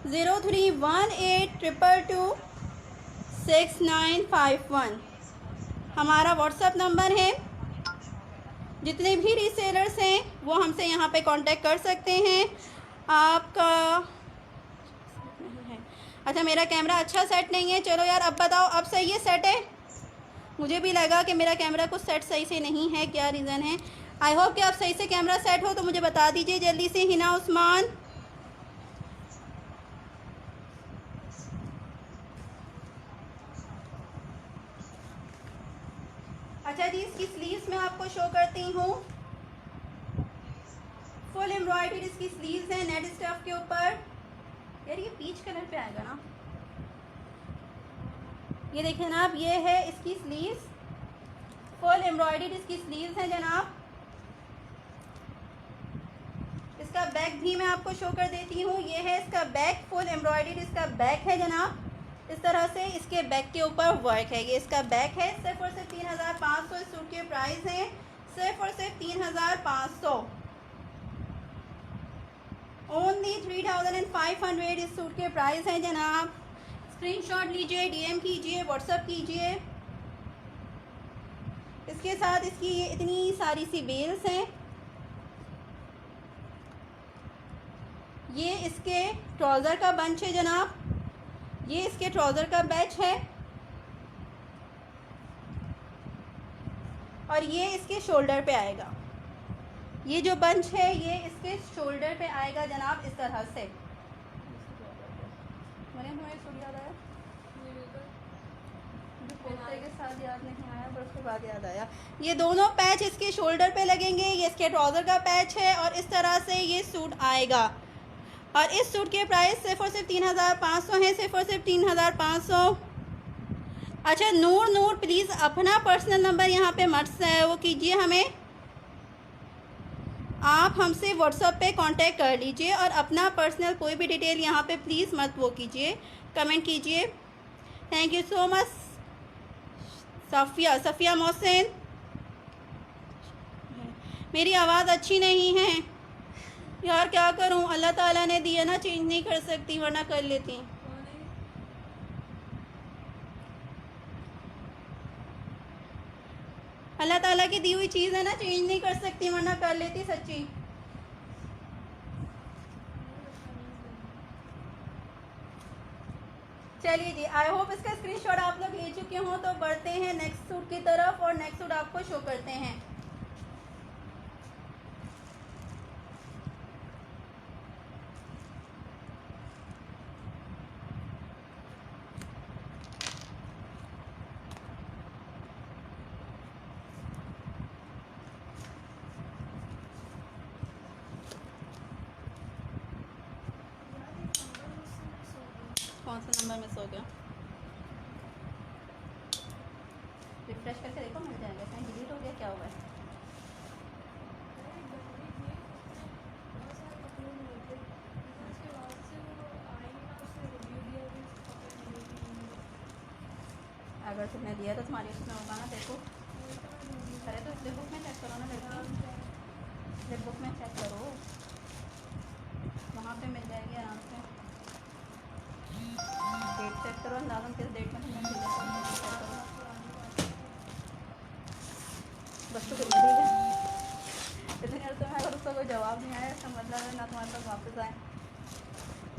0318226951 हमारा व्हाट्सअप नंबर है। जितने भी रीसेलर्स हैं वो हमसे यहाँ पे कांटेक्ट कर सकते हैं। आपका अच्छा, मेरा कैमरा अच्छा सेट नहीं है। चलो यार, अब बताओ, अब सही है, सेट है? मुझे भी लगा कि मेरा कैमरा कुछ सेट सही से नहीं है, क्या रीज़न है। आई होप कि आप सही से कैमरा सेट हो, तो मुझे बता दीजिए जल्दी से। हिना उस्मान, अच्छा जी, इसकी स्लीव्स मैं आपको शो करती हूँ। फुल एम्ब्रॉयडरी इसकी स्लीव्स हैं नेट स्टफ के ऊपर। यार ये पीच कलर पे आएगा ना। ये देखिए जनाब, ये है इसकी स्लीव्स, फुल एम्ब्रॉयडरी इसकी स्लीव्स हैं जनाब। इसका बैक भी मैं आपको शो कर देती हूँ। ये है इसका बैक, फुल एम्ब्रॉयडरी इसका बैक है जनाब। इस तरह से इसके बैक के ऊपर वर्क है। ये इसका बैक है। सिर्फ और सिर्फ 3500 इस सूट के प्राइस हैं, सिर्फ और सिर्फ 3500। ओनली 3500 इस सूट के प्राइस हैं जनाब। स्क्रीनशॉट लीजिए, डीएम कीजिए, व्हाट्सअप कीजिए। इसके साथ इसकी ये इतनी सारी सी बेल्स हैं। ये इसके ट्राउज़र का बंच है जनाब, ये इसके ट्राउज़र का बैच है और ये इसके शोल्डर पे आएगा। ये जो बंच है ये इसके शोल्डर पे आएगा जनाब, इस तरह से। मरियम तुम्हें सूट याद आया? कुर्ते के साथ याद नहीं आया पर उसके बाद याद आया। ये दोनों पैच इसके शोल्डर पे लगेंगे, ये इसके ट्राउज़र का पैच है और इस तरह से ये सूट आएगा। और इस सूट के प्राइस सिर्फ और सिर्फ 3500 है, सिर्फ और सिर्फ 3500। अच्छा नूर प्लीज़ अपना पर्सनल नंबर यहाँ पे मत वो कीजिए, हमें आप हमसे व्हाट्सएप पे कांटेक्ट कर लीजिए और अपना पर्सनल कोई भी डिटेल यहाँ पे प्लीज़ मत वो कीजिए, कमेंट कीजिए। Thank you so much Safiya Mohsin. मेरी आवाज़ अच्छी नहीं है यार, क्या करूँ, अल्लाह ताला ने दिया ना, चेंज नहीं कर सकती वरना कर लेती। अल्लाह ताला की दी हुई चीज़ है ना, चेंज नहीं कर सकती वरना कर लेती सच्ची। चलिए जी, आई होप इसका स्क्रीनशॉट आप लोग ले चुके हों। तो बढ़ते हैं नेक्स्ट सूट की तरफ और नेक्स्ट सूट आपको शो करते हैं। कौन सा नंबर मिस हो गया? रिफ्रेश करके देखो, मिल जाएगा। कहीं डिलीट हो गया, क्या हुआ है? अगर तुमने दिया तो तुम्हारी उसमें होगा ना, देखो। अरे तो स्लिप बुक में चेक करो ना लड़की, स्लिप बुक में चेक करो, वहाँ पे मिल जाएगी आराम से। डेट चेक करो, अंदाज़न किस डेट में तुमने दिया है। बस तो ठीक है, इतनी देर तुम्हें अगर उसका कोई जवाब नहीं आया इसका मतलब है ना तुम्हारे पास वापस आए।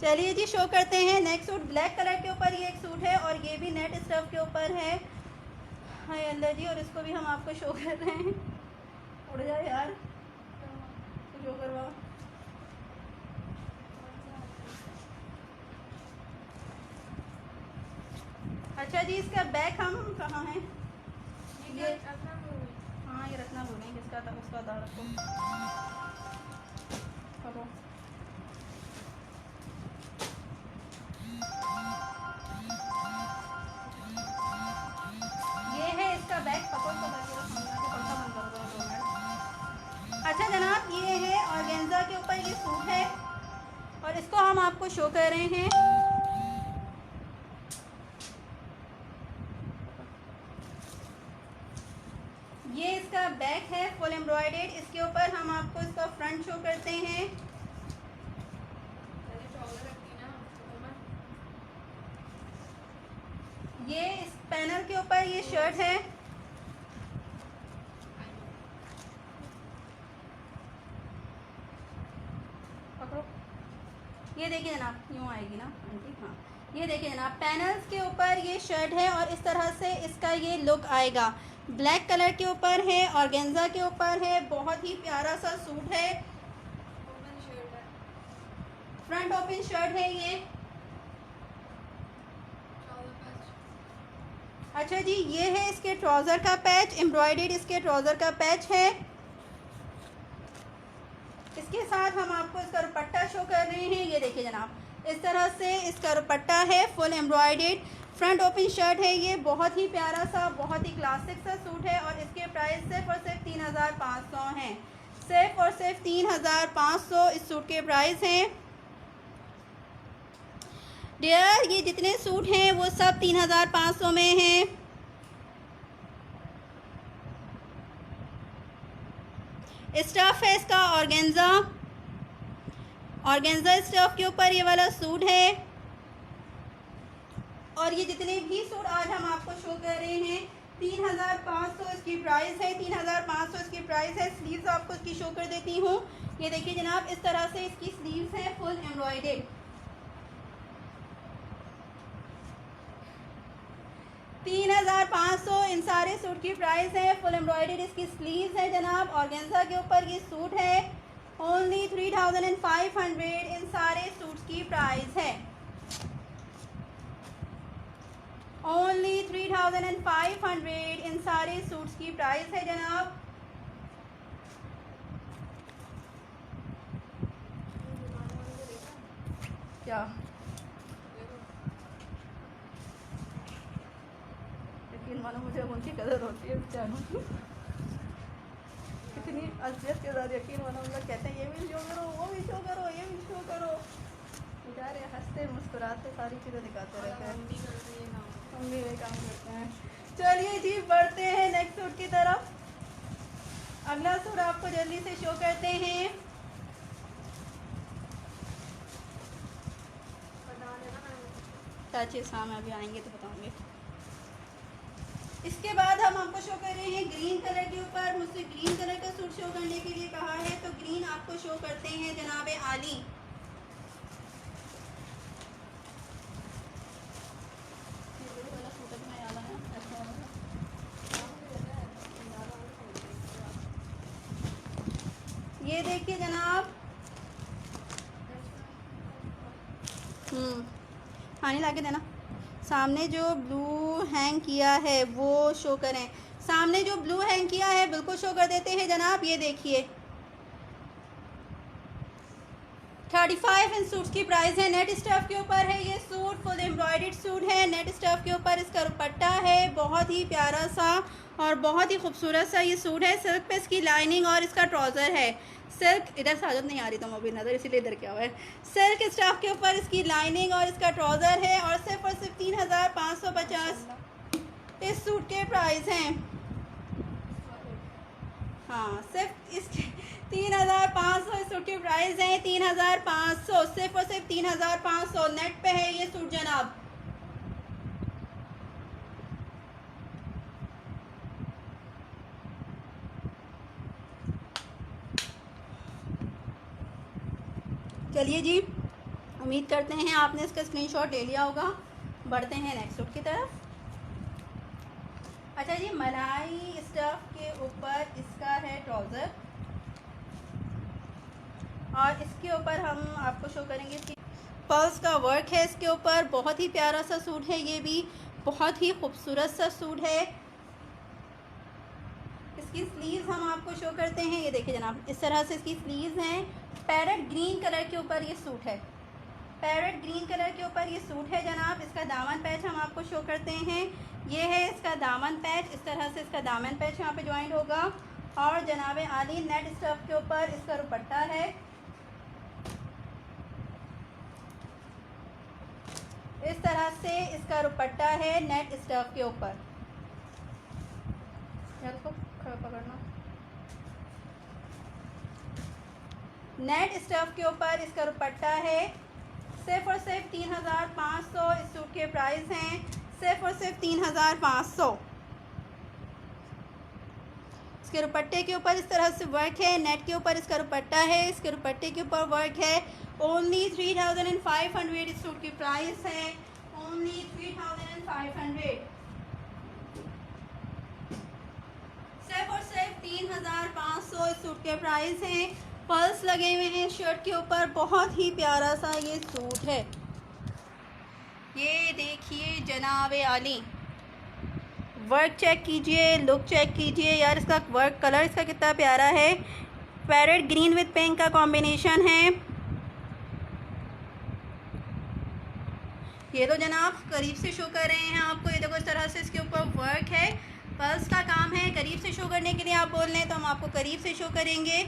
चलिए जी, शो करते हैं नेक्स्ट सूट। ब्लैक कलर के ऊपर ये एक सूट है और ये भी नेट स्टफ के ऊपर है। हाय अल्लाह जी, और इसको भी हम आपको शो कर रहे हैं। उड़ जाए यार, तो शो करवाओ। अच्छा जी, इसका बैक हम कहाँ हैं? ये हाँ, ये रखना भूलें, किसका था उसका था, रखो करो। ये है इसका बैक, पकड़ को पंखा बंद कर दो 2 मिनट। अच्छा जनाब, ये है ऑर्गेन्जा के ऊपर ये सूट है और इसको हम आपको शो कर रहे हैं। ये इसका बैक है फुल एम्ब्रॉयडेड, इसके ऊपर हम आपको इसका फ्रंट शो करते हैं। ये इस पैनल के ऊपर ये शर्ट है। पकड़ो, ये देखिए जनाब, यूँ आएगी ना आंटी, हाँ ये देखिए जनाब, पैनल्स के ऊपर ये शर्ट है और इस तरह से इसका ये लुक आएगा। ब्लैक कलर के ऊपर है, ऑर्गेन्जा के ऊपर है, बहुत ही प्यारा सा सूट है। फ्रंट ओपन शर्ट है ये। अच्छा जी, ये है इसके ट्राउज़र का पैच, एम्ब्रॉयडेड इसके ट्राउज़र का पैच है। इसके साथ हम आपको इसका दुपट्टा शो कर रहे हैं। ये देखिए जनाब, इस तरह से इसका दुपट्टा है, full embroidered, front open shirt है। ये बहुत ही प्यारा सा, बहुत ही क्लासिक सा सूट है और इसके प्राइस सिर्फ और सिर्फ 3500 हैं। सिर्फ और सिर्फ 3500 इस सूट के प्राइस हैं। डियर, ये जितने सूट हैं वो सब 3500 में हैं। स्टफ़ है इसका ऑर्गेन्जा, ऑर्गेन्जा स्टफ़ के ऊपर ये वाला सूट है। और ये जितने भी सूट आज हम आपको शो कर रहे हैं 3,500 इसकी प्राइस है, 3,500 इसकी प्राइस है। स्लीव्स आपको इसकी शो कर देती हूँ। ये देखिए जनाब, इस तरह से इसकी स्लीव्स हैं, फुल एम्ब्रॉयडेड। 3,500 इन सारे सूट की प्राइस है। फुल एम्ब्रॉयडेड इसकी स्लीव्स है जनाब। ऑर्गेन्जा के ऊपर ये सूट है। ओनली 3,500 इन सारे सूट्स की प्राइस है। ओनली 3,500 इन सारे सूट्स की प्राइस है जनाब। क्या यकीन मानो मुझे उनकी कदर होती है बेचारों, इतनी असलियत के साथ यकीन मानो हम लोग कहते हैं ये भी शो करो, वो भी शो करो, ये भी शो करो। बेचारे हंसते मुस्कुराते सारी चीज़ें दिखाते रहते हैं। हम भी यही काम करते हैं। चलिए जी, बढ़ते हैं नेक्स्ट सूट की तरफ। अगला सूट आपको जल्दी से शो करते हैं। चाची सामने अभी आएंगे तो बताऊंगे। इसके बाद हम आपको शो कर रहे हैं ग्रीन कलर के ऊपर। मुझसे ग्रीन कलर का सूट शो करने के लिए कहा है, तो ग्रीन आपको शो करते हैं जनाब आली। ये देखिए जनाब, पानी ला के देना। सामने जो ब्लू हैंग किया है वो शो करें। सामने जो ब्लू हैंग किया है बिल्कुल शो कर देते हैं जनाब। ये देखिए 35 इन सूट्स की प्राइस है। नेट स्टफ के ऊपर है ये सूट, फुल एम्ब्रॉयडर्ड सूट है। नेट स्टफ के ऊपर इसका दुपट्टा है, बहुत ही प्यारा सा और बहुत ही खूबसूरत सा ये सूट है। सिल्क पे इसकी लाइनिंग और इसका ट्राउज़र है। सिल्क, इधर से आदत नहीं आ रही तो मोबाइल नज़र, इसीलिए इधर क्या हुआ है। सिल्क स्टफ के ऊपर इसकी लाइनिंग और इसका ट्राउज़र है और सिर्फ 3,550 इस सूट के प्राइस हैं। हाँ, सिर्फ इसके 3,500 इस सूट की प्राइस है। 3,500, सिर्फ और सिर्फ 3,500 नेट पे है ये सूट जनाब। चलिए जी, उम्मीद करते हैं आपने इसका स्क्रीनशॉट ले लिया होगा। बढ़ते हैं नेक्स्ट सूट की तरफ। अच्छा जी, मलाई स्टफ के ऊपर इसका है ट्राउज़र और इसके ऊपर हम आपको शो करेंगे इसकी पर्ल्स का वर्क है इसके ऊपर। बहुत ही प्यारा सा सूट है, ये भी बहुत ही खूबसूरत सा सूट है। इसकी स्लीव्स हम आपको शो करते हैं। ये देखिए जनाब, इस तरह से इसकी स्लीव्स हैं। पैरेट ग्रीन कलर के ऊपर ये सूट है। पैरेट ग्रीन कलर के ऊपर ये सूट है जनाब। इसका दामन पैच हम आपको शो करते हैं। ये है इसका दामन पैच, इस तरह से इसका दामन पैच यहाँ पे ज्वाइंट होगा। और जनाब आली नेट स्टफ के ऊपर इसका दुपट्टा है। इस तरह से इसका दुपट्टा है नेट स्टफ के ऊपर। पकड़ना, नेट स्टफ के ऊपर इसका दुपट्टा है। सिर्फ और सिर्फ 3,500 इस सूट के प्राइस हैं। सिर्फ और सिर्फ 3,500। इसके दुपट्टे के ऊपर इस तरह से वर्क है। नेट के ऊपर इसका दुपट्टा है, इसके दुपट्टे के ऊपर वर्क है। ओनली 3,500 इस सूट की प्राइस है। ओनली 3,500। सिर्फ और सिर्फ 3,500 इस सूट के प्राइस हैं। पर्ल्स लगे हुए हैं शर्ट के ऊपर। बहुत ही प्यारा सा ये सूट है। ये देखिए जनाब आली, वर्क चेक कीजिए, लुक चेक कीजिए यार। इसका वर्क कलर इसका कितना प्यारा है। पैरेट ग्रीन विद पिंक का कॉम्बिनेशन है। ये तो जनाब करीब से शो कर रहे हैं आपको। ये देखो इस तरह से इसके ऊपर वर्क है। पर्ल्स का काम है। करीब से शो करने के लिए आप बोल रहे हैं तो हम आपको करीब से शो करेंगे।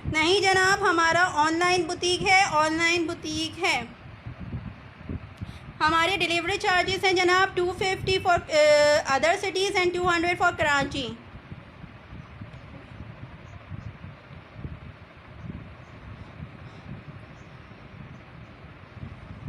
नहीं जनाब, हमारा ऑनलाइन बुटीक है। ऑनलाइन बुटीक है। हमारे डिलीवरी चार्जेस हैं जनाब 250 for other cities and 200 for Karachi.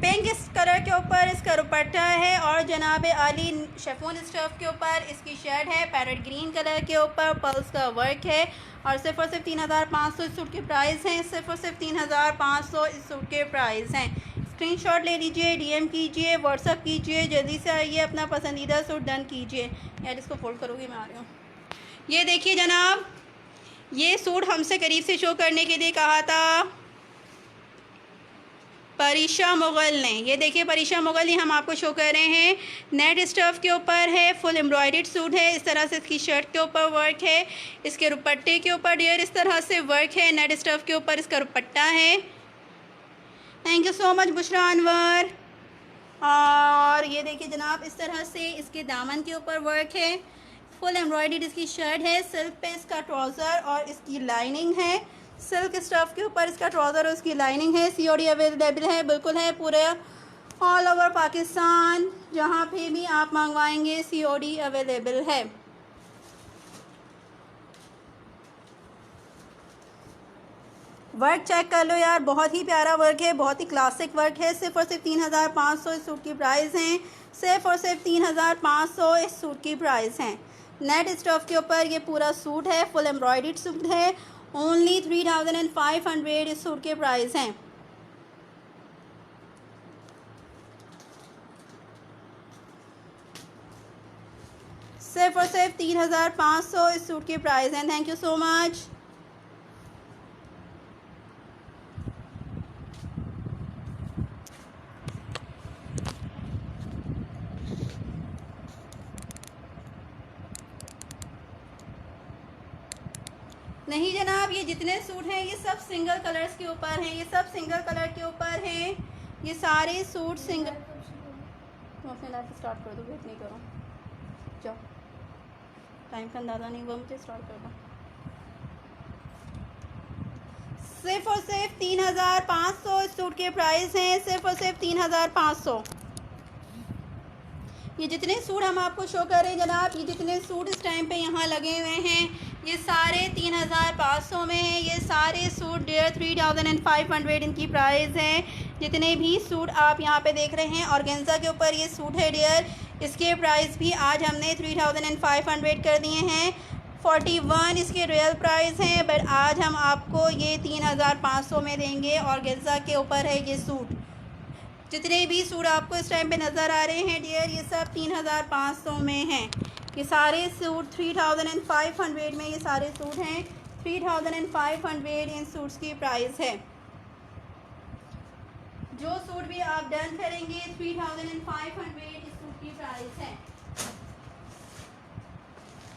Pink इस कलर के ऊपर इसका दुपट्टा है और जनाब आली शेफोन स्टफ के ऊपर इसकी शर्ट है। पैरेट ग्रीन कलर के ऊपर पर्ल्स का वर्क है और सिर्फ 3,500 इस सूट की प्राइस हैं। सिर्फ 3,500 इस सूट के प्राइस हैं। स्क्रीनशॉट ले लीजिए, डीएम कीजिए, व्हाट्सअप कीजिए, जल्दी से आइए, अपना पसंदीदा सूट डन कीजिए। यार इसको फोल्ड करोगे, मैं आ रही हूँ। ये देखिए जनाब, ये सूट हमसे करीब से शो करने के लिए कहा था परीशा मुग़ल ने। ये देखिए परीशा मुग़ल, ये हम आपको शो कर रहे हैं। नेट स्टफ़ के ऊपर है, फुल एम्ब्रॉयडर्ड सूट है। इस तरह से इसकी शर्ट के ऊपर वर्क है, इसके दुपट्टे के ऊपर डियर इस तरह से वर्क है। नेट स्टफ़ के ऊपर इसका दुपट्टा है। Thank you so much Bushra Anwar. और ये देखिए जनाब, इस तरह से इसके दामन के ऊपर वर्क है। फुल एम्ब्रॉयडर्ड इसकी शर्ट है, सिल्क पे इसका ट्राउज़र और इसकी लाइनिंग है। सिल्क स्टफ़ के ऊपर इसका ट्राउज़र और उसकी लाइनिंग है। सीओडी अवेलेबल है, बिल्कुल है, पूरे ऑल ओवर पाकिस्तान जहाँ पे भी आप मंगवाएंगे सीओडी अवेलेबल है। वर्क चेक कर लो यार, बहुत ही प्यारा वर्क है, बहुत ही क्लासिक वर्क है। सिर्फ और सिर्फ 3,500 इस सूट की प्राइस हैं। सिर्फ और सिर्फ 3,500 इस सूट की प्राइस हैं। नेट स्टफ़ के ऊपर ये पूरा सूट है, फुल एम्ब्रॉयडर्ड सूट है। ओनली 3,500 इस सूट के प्राइस हैं। सिर्फ और सिर्फ 3,500 इस सूट के प्राइस हैं। Thank you so much. नहीं जनाब, ये जितने सूट हैं ये सब सिंगल कलर्स के ऊपर हैं। ये सब सिंगल कलर के ऊपर हैं। ये सारे सूट सिंगल। तुम अपने लाइफ स्टार्ट कर दो, वेट नहीं करो, जाओ, टाइम का अंदाज़ा नहीं हुआ मुझे, स्टार्ट कर दो। सिर्फ और सिर्फ 3,500 इस सूट के प्राइस हैं। सिर्फ और सिर्फ 3,500। ये जितने सूट हम आपको शो कर रहे हैं जनाब, ये जितने सूट इस टाइम पे यहाँ लगे हुए हैं, ये सारे 3,500 में हैं। ये सारे सूट डियर 3,500 इनकी प्राइस है। जितने भी सूट आप यहाँ पे देख रहे हैं ऑर्गेन्जा के ऊपर ये सूट है डियर, इसके प्राइस भी आज हमने 3,500 कर दिए हैं। 41 इसके रियल प्राइस हैं, बट आज हम आपको ये 3,500 में देंगे। ऑर्गेन्जा के ऊपर है ये सूट। जितने भी सूट आपको इस टाइम पे नज़र आ रहे हैं डियर, ये सब 3,500 में हैं। ये सारे सूट 3,500 में ये सारे सूट हैं। 3,500 इन सूट्स की प्राइस है। जो सूट भी आप डन करेंगे 3,500 इस सूट की प्राइस है।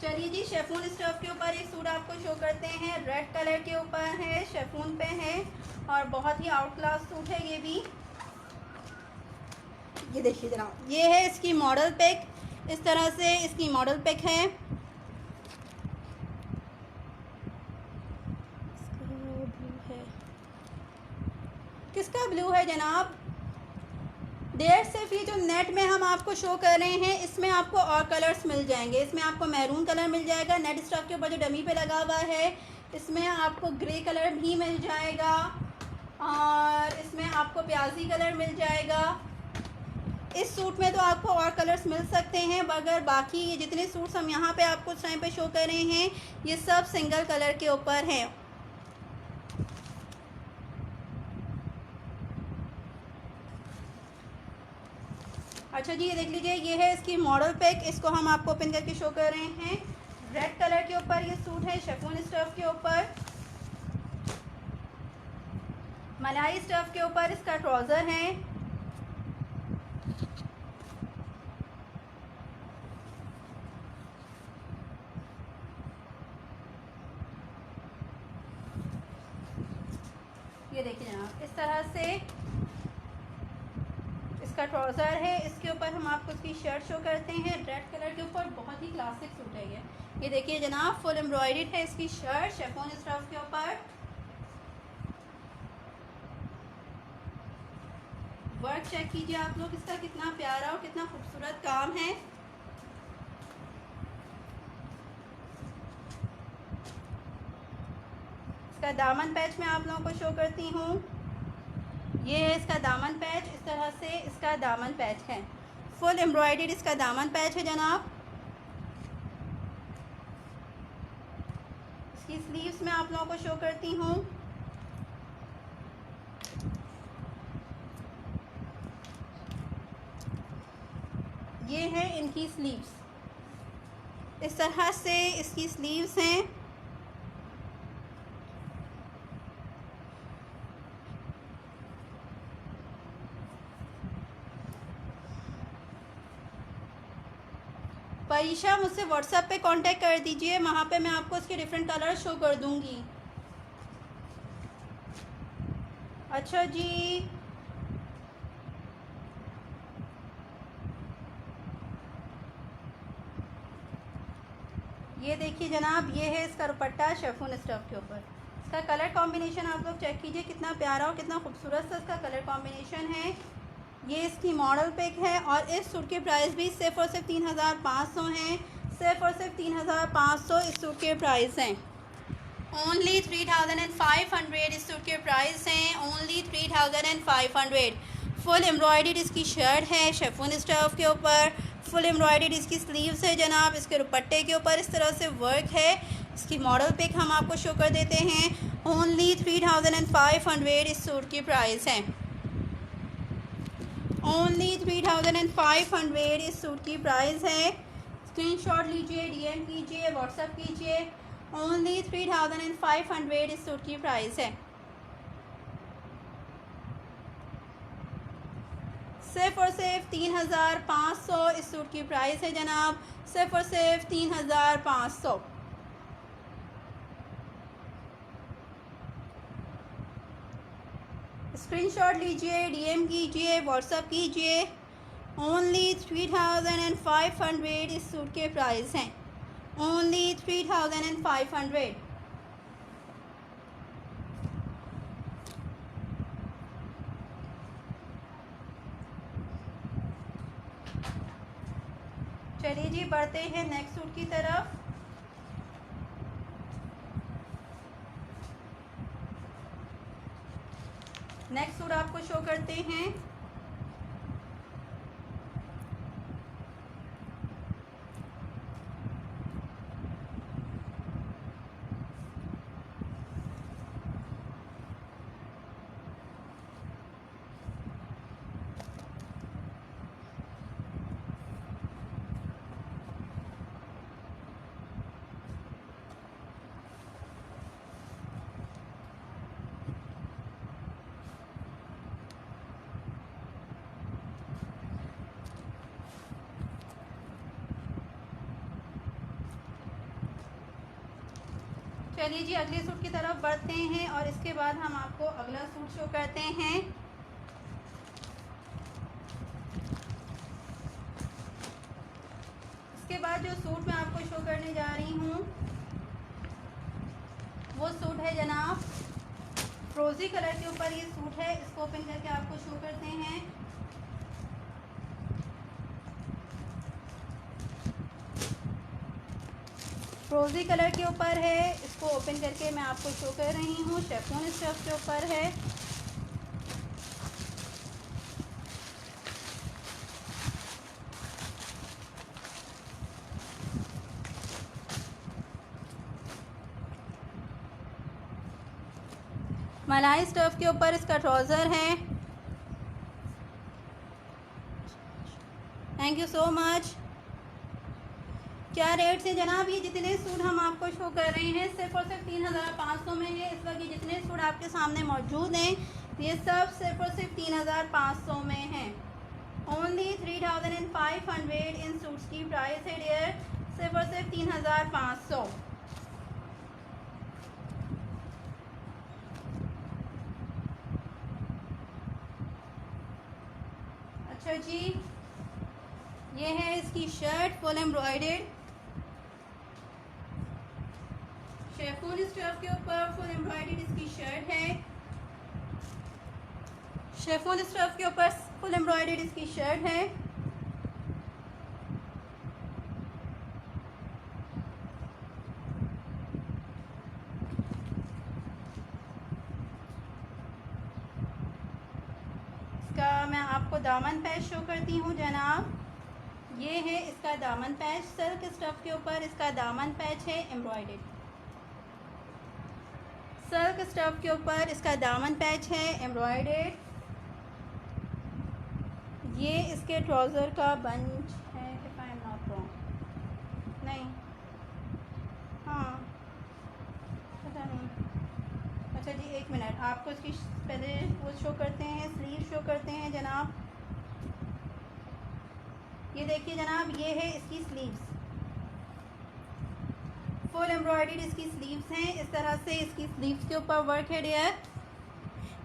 चलिए जी, शेफून स्टफ के ऊपर एक सूट आपको शो करते हैं। रेड कलर के ऊपर है, शेफून पे है और बहुत ही आउट क्लास सूट है ये भी। ये देखिए जनाब, ये है इसकी मॉडल पिक। इस तरह से इसकी मॉडल पिक है। किसका ब्लू है जनाब? डेढ़ सिर्फ ये जो नेट में हम आपको शो कर रहे हैं, इसमें आपको और कलर्स मिल जाएंगे। इसमें आपको मैरून कलर मिल जाएगा, नेट स्टफ के ऊपर जो डमी पे लगा हुआ है। इसमें आपको ग्रे कलर भी मिल जाएगा और इसमें आपको प्याजी कलर मिल जाएगा। इस सूट में तो आपको और कलर्स मिल सकते हैं, मगर बाकी ये जितने सूट्स हम यहाँ पे आपको इस टाइम पे शो कर रहे हैं, ये सब सिंगल कलर के ऊपर हैं। अच्छा जी, ये देख लीजिए, ये है इसकी मॉडल पिक। इसको हम आपको ओपन करके शो कर रहे हैं। रेड कलर के ऊपर ये सूट है, शिफॉन स्टफ के ऊपर, मलाई स्टफ के ऊपर इसका ट्राउज़र है। ये देखिए जनाब, इस तरह से इसका ट्राउज़र है। इसके ऊपर हम आपको इसकी शर्ट शो करते हैं। रेड कलर के ऊपर बहुत ही क्लासिक सूट है ये देखिए जनाब, फुल एम्ब्रॉयडर्ड है इसकी शर्ट शिफॉन स्टफ के ऊपर। वर्क चेक कीजिए आप लोग, इसका कितना प्यारा और कितना खूबसूरत काम है। इसका दामन पैच मैं आप लोगों को शो करती हूँ। ये है इसका दामन पैच, इस तरह से इसका दामन पैच है। फुल एम्ब्रॉयडर्ड इसका दामन पैच है जनाब। इसकी स्लीव्स मैं आप लोगों को शो करती हूँ। ये है इनकी स्लीव्स, इस तरह से इसकी स्लीव्स हैं। परीक्षा मुझसे व्हाट्सएप पे कांटेक्ट कर दीजिए, वहाँ पे मैं आपको इसके डिफरेंट कलर शो कर दूँगी। अच्छा जी, ये देखिए जनाब, ये है इसका दुपट्टा शिफॉन स्टफ के ऊपर। इसका कलर कॉम्बिनेशन आप लोग चेक कीजिए, कितना प्यारा और कितना खूबसूरत सा इसका कलर कॉम्बिनेशन है। ये इसकी मॉडल पिक है और इस सूट के प्राइस भी सिर्फ और सिर्फ 3500 हैं। सिर्फ और सिर्फ 3500 इस सूट के प्राइस हैं। ओनली 3500 इस सूट के प्राइस हैं। ओनली 3500। फुल एम्ब्रॉयडर्ड इसकी शर्ट है शिफॉन स्टफ के ऊपर। फुल एम्ब्रॉयडर्ड इसकी स्लीव्स है जनाब। इसके दुपट्टे के ऊपर इस तरह से वर्क है। इसकी मॉडल पिक हम आपको शो कर देते हैं। ओनली 3500 इस सूट की प्राइस है। ओनली 3500 इस सूट की प्राइस है। स्क्रीनशॉट लीजिए, डीएम कीजिए, व्हाट्सएप कीजिए। ओनली 3500 इस सूट की प्राइस है। सिर्फ और सिर्फ 3500 इस सूट की प्राइस है जनाब। सिर्फ और सिर्फ 3500। स्क्रीनशॉट लीजिए, डीएम कीजिए, व्हाट्सएप कीजिए। ओनली 3500 इस सूट के प्राइस हैं। ओनली 3500। चलिए जी, बढ़ते हैं नेक्स्ट सूट की तरफ। नेक्स्ट सूट आपको शो करते हैं। चलिए जी, अगले सूट की तरफ बढ़ते हैं और इसके बाद हम आपको अगला सूट शो करते हैं। इसके बाद जो सूट मैं आपको शो करने जा रही हूँ वो सूट है जनाब फ्रोजी कलर के ऊपर। ये सूट है, इसको ओपन करके आपको शो करते हैं। फ्रोजी कलर के ऊपर है, इसको ओपन करके मैं आपको शो कर रही हूँ। शिफॉन स्टफ के ऊपर है। मलाई स्टफ के ऊपर इसका ट्राउज़र है। Thank you so much. क्या रेट से जनाब? ये जितने सूट हम आपको शो कर रहे हैं सिर्फ और सिर्फ 3500 में है। इस वक्त ये जितने सूट आपके सामने मौजूद हैं ये सब सिर्फ और सिर्फ 3500 में हैं। ओनली 3500 इन सूट्स की प्राइस है डियर। सिर्फ और सिर्फ 3500। अच्छा जी, ये है इसकी shirt full embroidered chiffon stuff के ऊपर। फुल एम्ब्रॉयडर्ड इसकी शर्ट है। शेफोन स्टफ के ऊपर फुल एम्ब्रॉयडर्ड इसकी शर्ट है। इसका मैं आपको दामन पैच शो करती हूँ जनाब। ये है इसका दामन पैच, सिल्क स्टफ के ऊपर इसका दामन पैच है एम्ब्रॉयडर्ड। सिल्क स्टफ के ऊपर इसका दामन पैच है एम्ब्रॉयडर्ड। ये इसके ट्राउज़र का बंच है, if I am not wrong. नहीं, हाँ, पता नहीं। अच्छा जी, एक मिनट, आपको इसकी पहले वो शो करते हैं, स्लीव शो करते हैं जनाब। ये देखिए जनाब, ये है इसकी स्लीव्स, फुल एम्ब्रॉयडर्ड इसकी स्लीव्स हैं। इस तरह से इसकी स्लीव्स के ऊपर वर्क है डियर।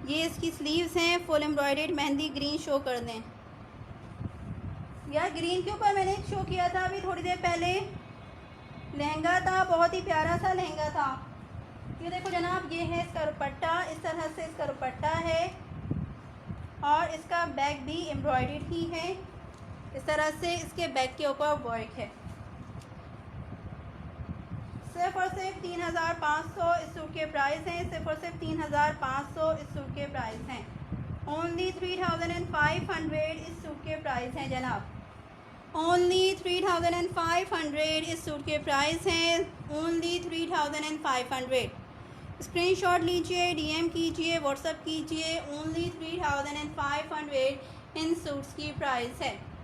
ये इसकी स्लीव्स हैं, full embroidered. Mehndi green show कर दें यार, ग्रीन के ऊपर मैंने शो किया था अभी थोड़ी देर पहले, लहंगा था, बहुत ही प्यारा सा लहंगा था। ये देखो जनाब, ये है इसका दुपट्टा, इस तरह से इसका दुपट्टा है और इसका बैक भी एम्ब्रॉयडर्ड ही है। इस तरह से इसके बैक के ऊपर वर्क है। सिर्फ और सिर्फ 3500 इस सूट के प्राइस हैं। सिर्फ और सिर्फ 3500 इस सूट के प्राइस हैं। ओनली 3500 इस सूट के प्राइस हैं जनाब। ओनली 3500 इस सूट के प्राइस हैं। ओनली 3500। स्क्रीनशॉट लीजिए, डीएम कीजिए, व्हाट्सएप कीजिए। ओनली 3500 इन सूट्स की प्राइस है।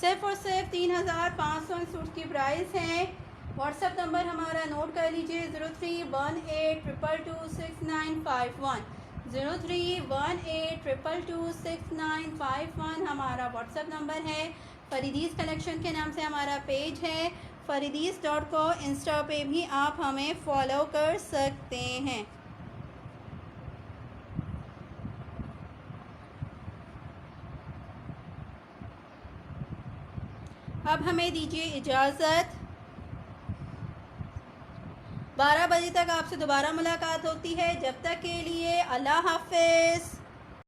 सिर्फ और सिर्फ 3500 सूट की प्राइस है। व्हाट्सएप नंबर हमारा नोट कर लीजिए, 0318226951। 0318226951 हमारा व्हाट्सएप नंबर है। फरीदीस कलेक्शन के नाम से हमारा पेज है, फरीदीस.co। इंस्टा पे भी आप हमें फॉलो कर सकते हैं। अब हमें दीजिए इजाज़त। 12 बजे तक आपसे दोबारा मुलाकात होती है। जब तक के लिए अल्लाह हाफ़िज़।